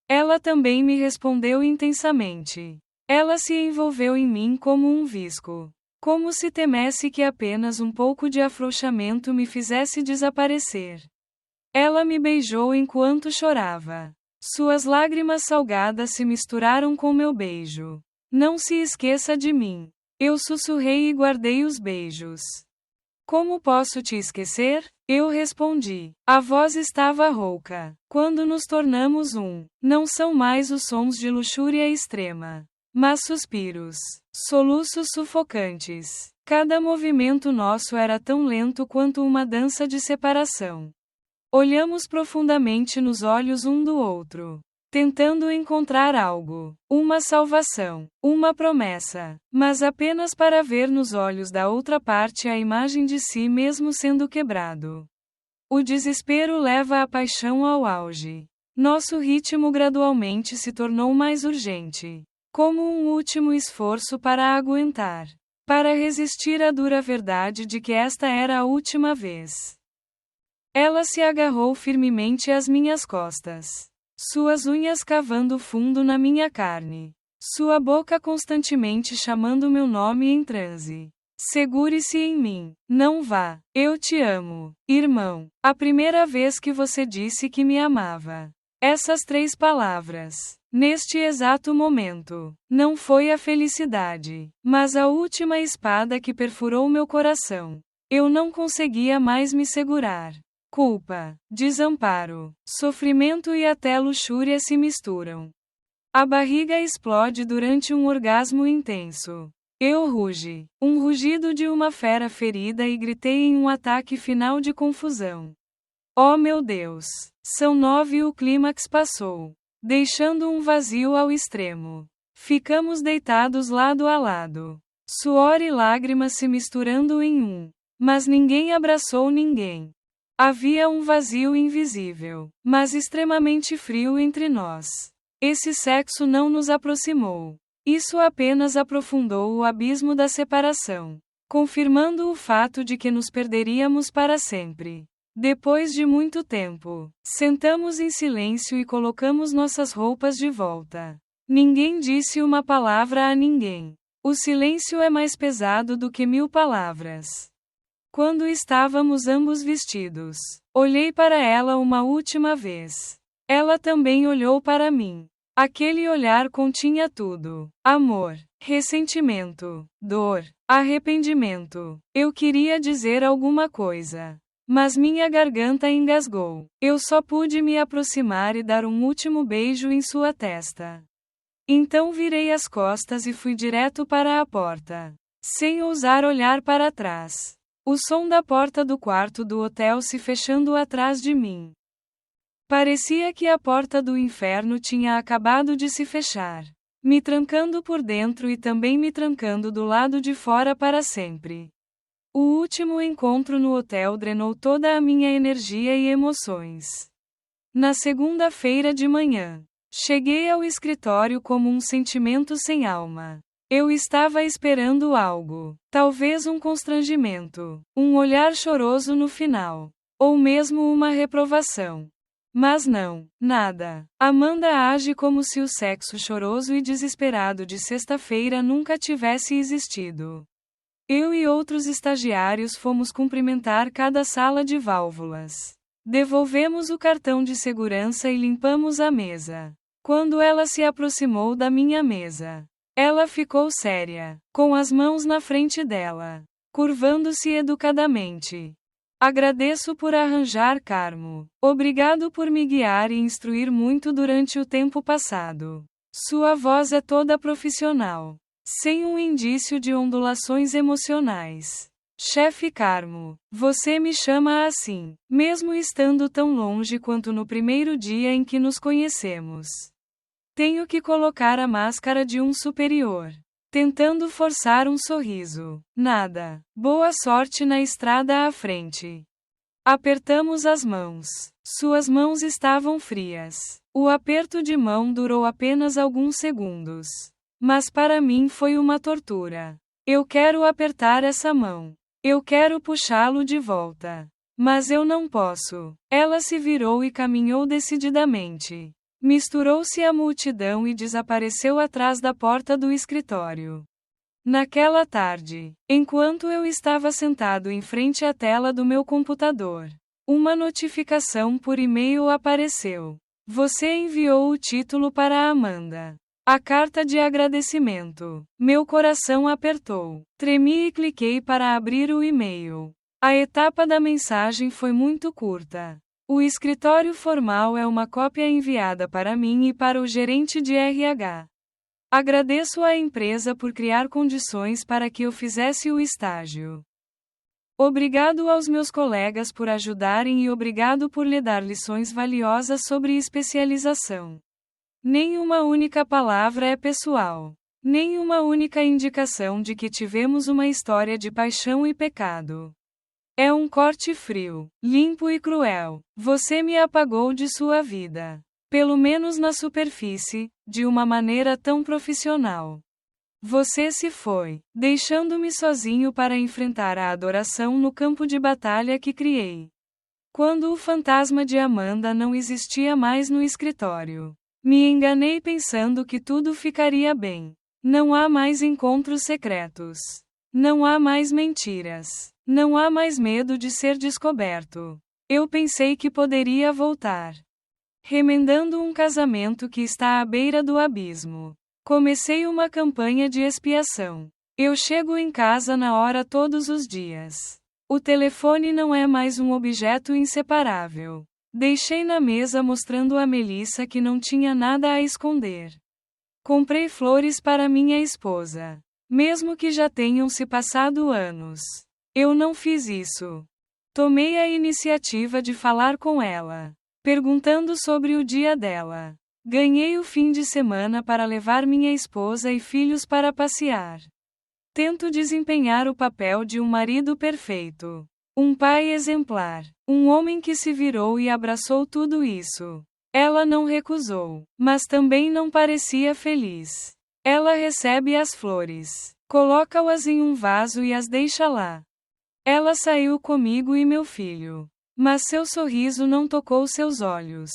Ela também me respondeu intensamente. Ela se envolveu em mim como um visco, como se temesse que apenas um pouco de afrouxamento me fizesse desaparecer. Ela me beijou enquanto chorava. Suas lágrimas salgadas se misturaram com meu beijo. Não se esqueça de mim. Eu sussurrei e guardei os beijos. Como posso te esquecer? Eu respondi. A voz estava rouca. Quando nos tornamos um, não são mais os sons de luxúria extrema, mas suspiros, soluços sufocantes. Cada movimento nosso era tão lento quanto uma dança de separação. Olhamos profundamente nos olhos um do outro, tentando encontrar algo, uma salvação, uma promessa, mas apenas para ver nos olhos da outra parte a imagem de si mesmo sendo quebrado. O desespero leva a paixão ao auge. Nosso ritmo gradualmente se tornou mais urgente, como um último esforço para aguentar, para resistir à dura verdade de que esta era a última vez. Ela se agarrou firmemente às minhas costas, suas unhas cavando fundo na minha carne, sua boca constantemente chamando meu nome em transe. Segure-se em mim, não vá, eu te amo, irmão. A primeira vez que você disse que me amava. Essas 3 palavras. Neste exato momento, não foi a felicidade, mas a última espada que perfurou meu coração. Eu não conseguia mais me segurar. Culpa, desamparo, sofrimento e até luxúria se misturam. A barriga explode durante um orgasmo intenso. Eu rugi, um rugido de uma fera ferida e gritei em um ataque final de confusão. Oh meu Deus! São 9 e o clímax passou, deixando um vazio ao extremo. Ficamos deitados lado a lado. Suor e lágrimas se misturando em um. Mas ninguém abraçou ninguém. Havia um vazio invisível, mas extremamente frio entre nós. Esse sexo não nos aproximou. Isso apenas aprofundou o abismo da separação, confirmando o fato de que nos perderíamos para sempre. Depois de muito tempo, sentamos em silêncio e colocamos nossas roupas de volta. Ninguém disse uma palavra a ninguém. O silêncio é mais pesado do que 1000 palavras. Quando estávamos ambos vestidos, olhei para ela uma última vez. Ela também olhou para mim. Aquele olhar continha tudo: amor, ressentimento, dor, arrependimento. Eu queria dizer alguma coisa, mas minha garganta engasgou. Eu só pude me aproximar e dar um último beijo em sua testa. Então virei as costas e fui direto para a porta, sem ousar olhar para trás. O som da porta do quarto do hotel se fechando atrás de mim. Parecia que a porta do inferno tinha acabado de se fechar, me trancando por dentro e também me trancando do lado de fora para sempre. O último encontro no hotel drenou toda a minha energia e emoções. Na segunda-feira de manhã, cheguei ao escritório como um sentimento sem alma. Eu estava esperando algo, talvez um constrangimento, um olhar choroso no final, ou mesmo uma reprovação. Mas não, nada. Amanda age como se o sexo choroso e desesperado de sexta-feira nunca tivesse existido. Eu e outros estagiários fomos cumprimentar cada sala de válvulas. Devolvemos o cartão de segurança e limpamos a mesa. Quando ela se aproximou da minha mesa, ela ficou séria, com as mãos na frente dela, curvando-se educadamente. Agradeço por arranjar Carmo. Obrigado por me guiar e instruir muito durante o tempo passado. Sua voz é toda profissional, sem um indício de ondulações emocionais. Chefe Carmo, você me chama assim, mesmo estando tão longe quanto no primeiro dia em que nos conhecemos. Tenho que colocar a máscara de um superior, tentando forçar um sorriso. Nada. Boa sorte na estrada à frente. Apertamos as mãos. Suas mãos estavam frias. O aperto de mão durou apenas alguns segundos. Mas para mim foi uma tortura. Eu quero apertar essa mão. Eu quero puxá-lo de volta. Mas eu não posso. Ela se virou e caminhou decididamente. Misturou-se à multidão e desapareceu atrás da porta do escritório. Naquela tarde, enquanto eu estava sentado em frente à tela do meu computador, uma notificação por e-mail apareceu. Você enviou o título para a Amanda. A carta de agradecimento. Meu coração apertou. Tremi e cliquei para abrir o e-mail. A etapa da mensagem foi muito curta. O escritório formal é uma cópia enviada para mim e para o gerente de RH. Agradeço à empresa por criar condições para que eu fizesse o estágio. Obrigado aos meus colegas por ajudarem e obrigado por lhe dar lições valiosas sobre especialização. Nenhuma única palavra é pessoal. Nenhuma única indicação de que tivemos uma história de paixão e pecado. É um corte frio, limpo e cruel. Você me apagou de sua vida. Pelo menos na superfície, de uma maneira tão profissional. Você se foi, deixando-me sozinho para enfrentar a adoração no campo de batalha que criei. Quando o fantasma de Amanda não existia mais no escritório, me enganei pensando que tudo ficaria bem. Não há mais encontros secretos. Não há mais mentiras. Não há mais medo de ser descoberto. Eu pensei que poderia voltar. remendando um casamento que está à beira do abismo. Comecei uma campanha de expiação. Eu chego em casa na hora todos os dias. O telefone não é mais um objeto inseparável. Deixei na mesa mostrando a Melissa que não tinha nada a esconder. Comprei flores para minha esposa. Mesmo que já tenham se passado anos. Eu não fiz isso. Tomei a iniciativa de falar com ela, perguntando sobre o dia dela. Ganhei o fim de semana para levar minha esposa e filhos para passear. Tento desempenhar o papel de um marido perfeito. Um pai exemplar. Um homem que se virou e abraçou tudo isso. Ela não recusou, mas também não parecia feliz. Ela recebe as flores, coloca-as em um vaso e as deixa lá. Ela saiu comigo e meu filho. Mas seu sorriso não tocou seus olhos.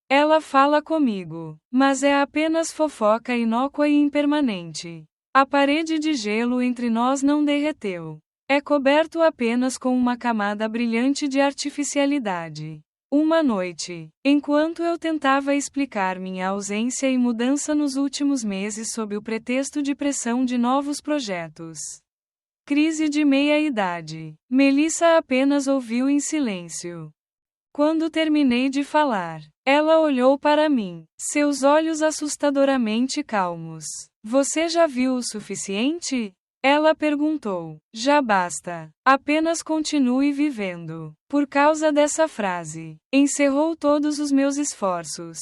Ela fala comigo, mas é apenas fofoca inócua e impermanente. A parede de gelo entre nós não derreteu. É coberto apenas com uma camada brilhante de artificialidade. Uma noite, enquanto eu tentava explicar minha ausência e mudança nos últimos meses sob o pretexto de pressão de novos projetos. Crise de meia-idade. Melissa apenas ouviu em silêncio. Quando terminei de falar, ela olhou para mim, seus olhos assustadoramente calmos. Você já viu o suficiente? Ela perguntou. Já basta. Apenas continue vivendo. Por causa dessa frase, encerrou todos os meus esforços.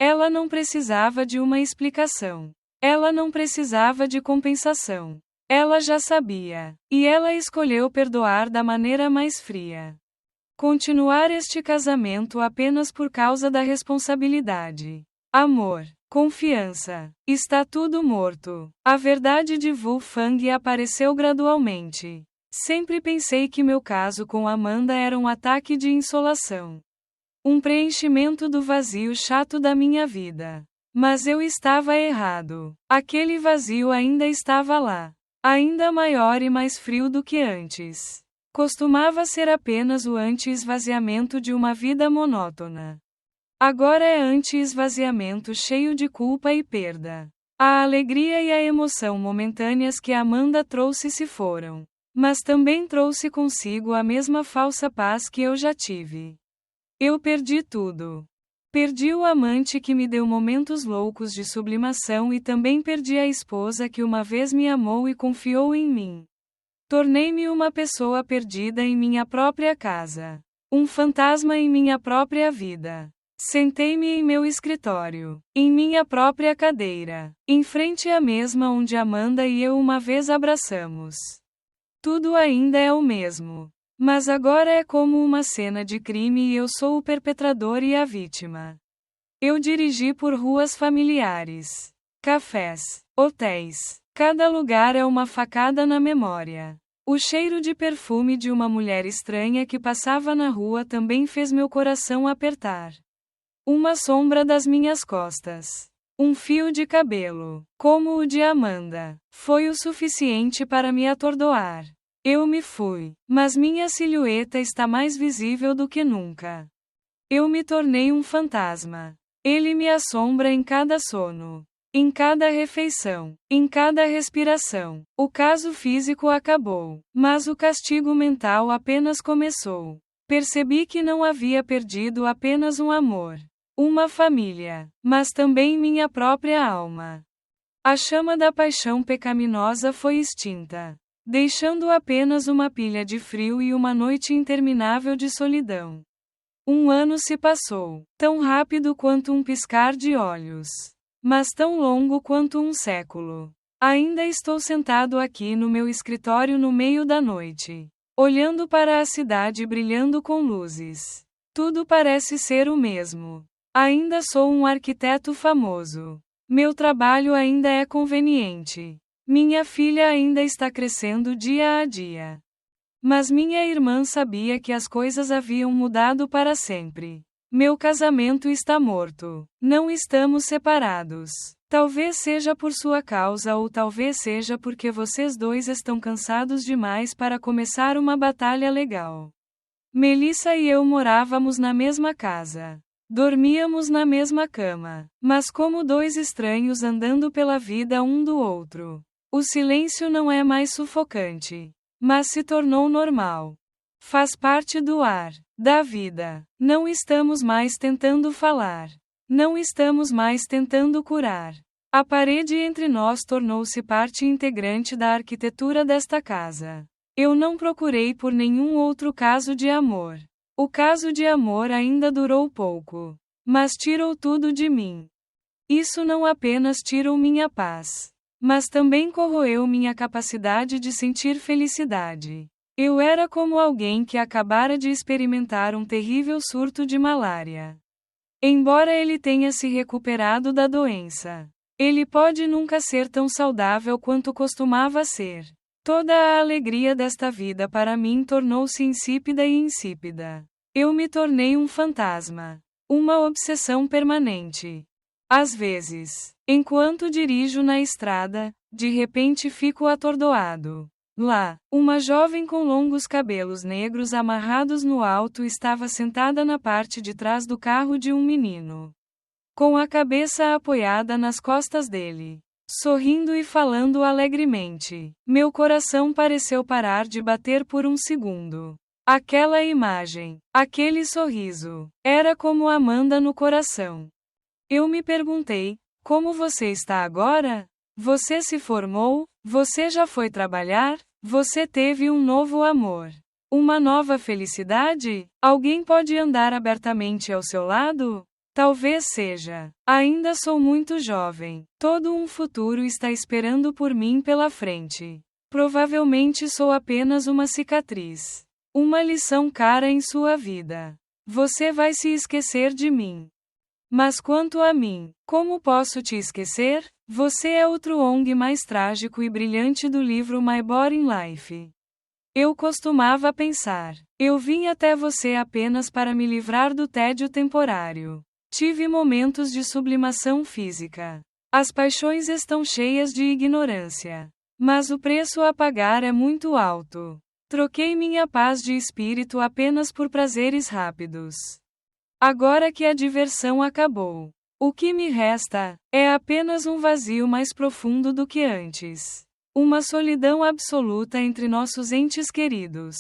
Ela não precisava de uma explicação. Ela não precisava de compensação. Ela já sabia. E ela escolheu perdoar da maneira mais fria. Continuar este casamento apenas por causa da responsabilidade. Amor. Confiança. Está tudo morto. A verdade de Wolfgang apareceu gradualmente. Sempre pensei que meu caso com Amanda era um ataque de insolação. Um preenchimento do vazio chato da minha vida. Mas eu estava errado. Aquele vazio ainda estava lá. Ainda maior e mais frio do que antes. Costumava ser apenas o anti-esvaziamento de uma vida monótona. Agora é anti-esvaziamento cheio de culpa e perda. A alegria e a emoção momentâneas que Amanda trouxe se foram. Mas também trouxe consigo a mesma falsa paz que eu já tive. Eu perdi tudo. Perdi o amante que me deu momentos loucos de sublimação e também perdi a esposa que uma vez me amou e confiou em mim. Tornei-me uma pessoa perdida em minha própria casa. Um fantasma em minha própria vida. Sentei-me em meu escritório, em minha própria cadeira, em frente à mesma onde Amanda e eu uma vez abraçamos. Tudo ainda é o mesmo. Mas agora é como uma cena de crime e eu sou o perpetrador e a vítima. Eu dirigi por ruas familiares, cafés, hotéis. Cada lugar é uma facada na memória. O cheiro de perfume de uma mulher estranha que passava na rua também fez meu coração apertar. Uma sombra das minhas costas. Um fio de cabelo, como o de Amanda, foi o suficiente para me atordoar. Eu me fui, mas minha silhueta está mais visível do que nunca. Eu me tornei um fantasma. Ele me assombra em cada sono, em cada refeição, em cada respiração. O caso físico acabou, mas o castigo mental apenas começou. Percebi que não havia perdido apenas um amor. Uma família, mas também minha própria alma. A chama da paixão pecaminosa foi extinta, deixando apenas uma pilha de frio e uma noite interminável de solidão. Um ano se passou, tão rápido quanto um piscar de olhos, mas tão longo quanto um século. Ainda estou sentado aqui no meu escritório no meio da noite, olhando para a cidade brilhando com luzes. Tudo parece ser o mesmo. Ainda sou um arquiteto famoso. Meu trabalho ainda é conveniente. Minha filha ainda está crescendo dia a dia. Mas minha irmã sabia que as coisas haviam mudado para sempre. Meu casamento está morto. Não estamos separados. Talvez seja por sua causa ou talvez seja porque vocês dois estão cansados demais para começar uma batalha legal. Melissa e eu morávamos na mesma casa. Dormíamos na mesma cama, mas como dois estranhos andando pela vida um do outro. O silêncio não é mais sufocante, mas se tornou normal. Faz parte do ar, da vida. Não estamos mais tentando falar. Não estamos mais tentando curar. A parede entre nós tornou-se parte integrante da arquitetura desta casa. Eu não procurei por nenhum outro caso de amor. O caso de amor ainda durou pouco, mas tirou tudo de mim. Isso não apenas tirou minha paz, mas também corroeu minha capacidade de sentir felicidade. Eu era como alguém que acabara de experimentar um terrível surto de malária. Embora ele tenha se recuperado da doença, ele pode nunca ser tão saudável quanto costumava ser. Toda a alegria desta vida para mim tornou-se insípida e insípida. Eu me tornei um fantasma, uma obsessão permanente. Às vezes, enquanto dirijo na estrada, de repente fico atordoado. Lá, uma jovem com longos cabelos negros amarrados no alto estava sentada na parte de trás do carro de um menino, com a cabeça apoiada nas costas dele, sorrindo e falando alegremente. Meu coração pareceu parar de bater por um segundo. Aquela imagem, aquele sorriso, era como Amanda no coração. Eu me perguntei: como você está agora? Você se formou? Você já foi trabalhar? Você teve um novo amor? Uma nova felicidade? Alguém pode andar abertamente ao seu lado? Talvez seja. Ainda sou muito jovem. Todo um futuro está esperando por mim pela frente. Provavelmente sou apenas uma cicatriz. Uma lição cara em sua vida. Você vai se esquecer de mim. Mas quanto a mim, como posso te esquecer? Você é o Truong mais trágico e brilhante do livro My Boring Life. Eu costumava pensar, eu vim até você apenas para me livrar do tédio temporário. Tive momentos de sublimação física. As paixões estão cheias de ignorância. Mas o preço a pagar é muito alto. Troquei minha paz de espírito apenas por prazeres rápidos. Agora que a diversão acabou, o que me resta é apenas um vazio mais profundo do que antes. Uma solidão absoluta entre nossos entes queridos.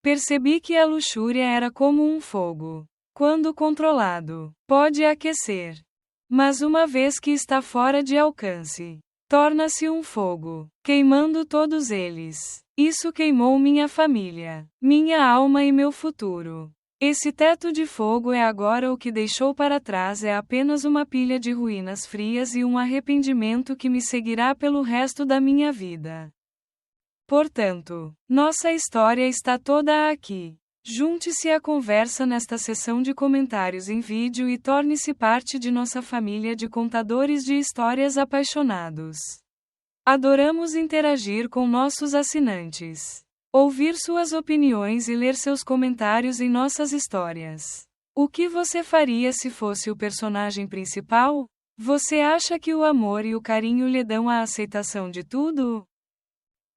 Percebi que a luxúria era como um fogo. Quando controlado, pode aquecer. Mas uma vez que está fora de alcance, torna-se um fogo, queimando todos eles. Isso queimou minha família, minha alma e meu futuro. Esse teto de fogo é agora o que deixou para trás é apenas uma pilha de ruínas frias e um arrependimento que me seguirá pelo resto da minha vida. Portanto, nossa história está toda aqui. Junte-se à conversa nesta sessão de comentários em vídeo e torne-se parte de nossa família de contadores de histórias apaixonados. Adoramos interagir com nossos assinantes. Ouvir suas opiniões e ler seus comentários em nossas histórias. O que você faria se fosse o personagem principal? Você acha que o amor e o carinho lhe dão a aceitação de tudo?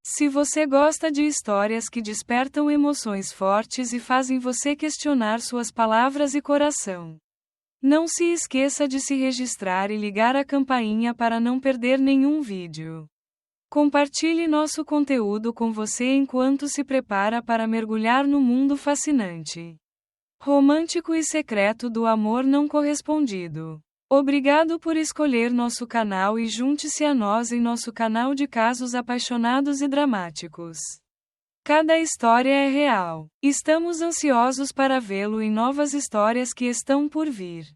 Se você gosta de histórias que despertam emoções fortes e fazem você questionar suas palavras e coração, não se esqueça de se registrar e ligar a campainha para não perder nenhum vídeo. Compartilhe nosso conteúdo com você enquanto se prepara para mergulhar no mundo fascinante, romântico e secreto do amor não correspondido. Obrigado por escolher nosso canal e junte-se a nós em nosso canal de casos apaixonados e dramáticos. Cada história é real. Estamos ansiosos para vê-lo em novas histórias que estão por vir.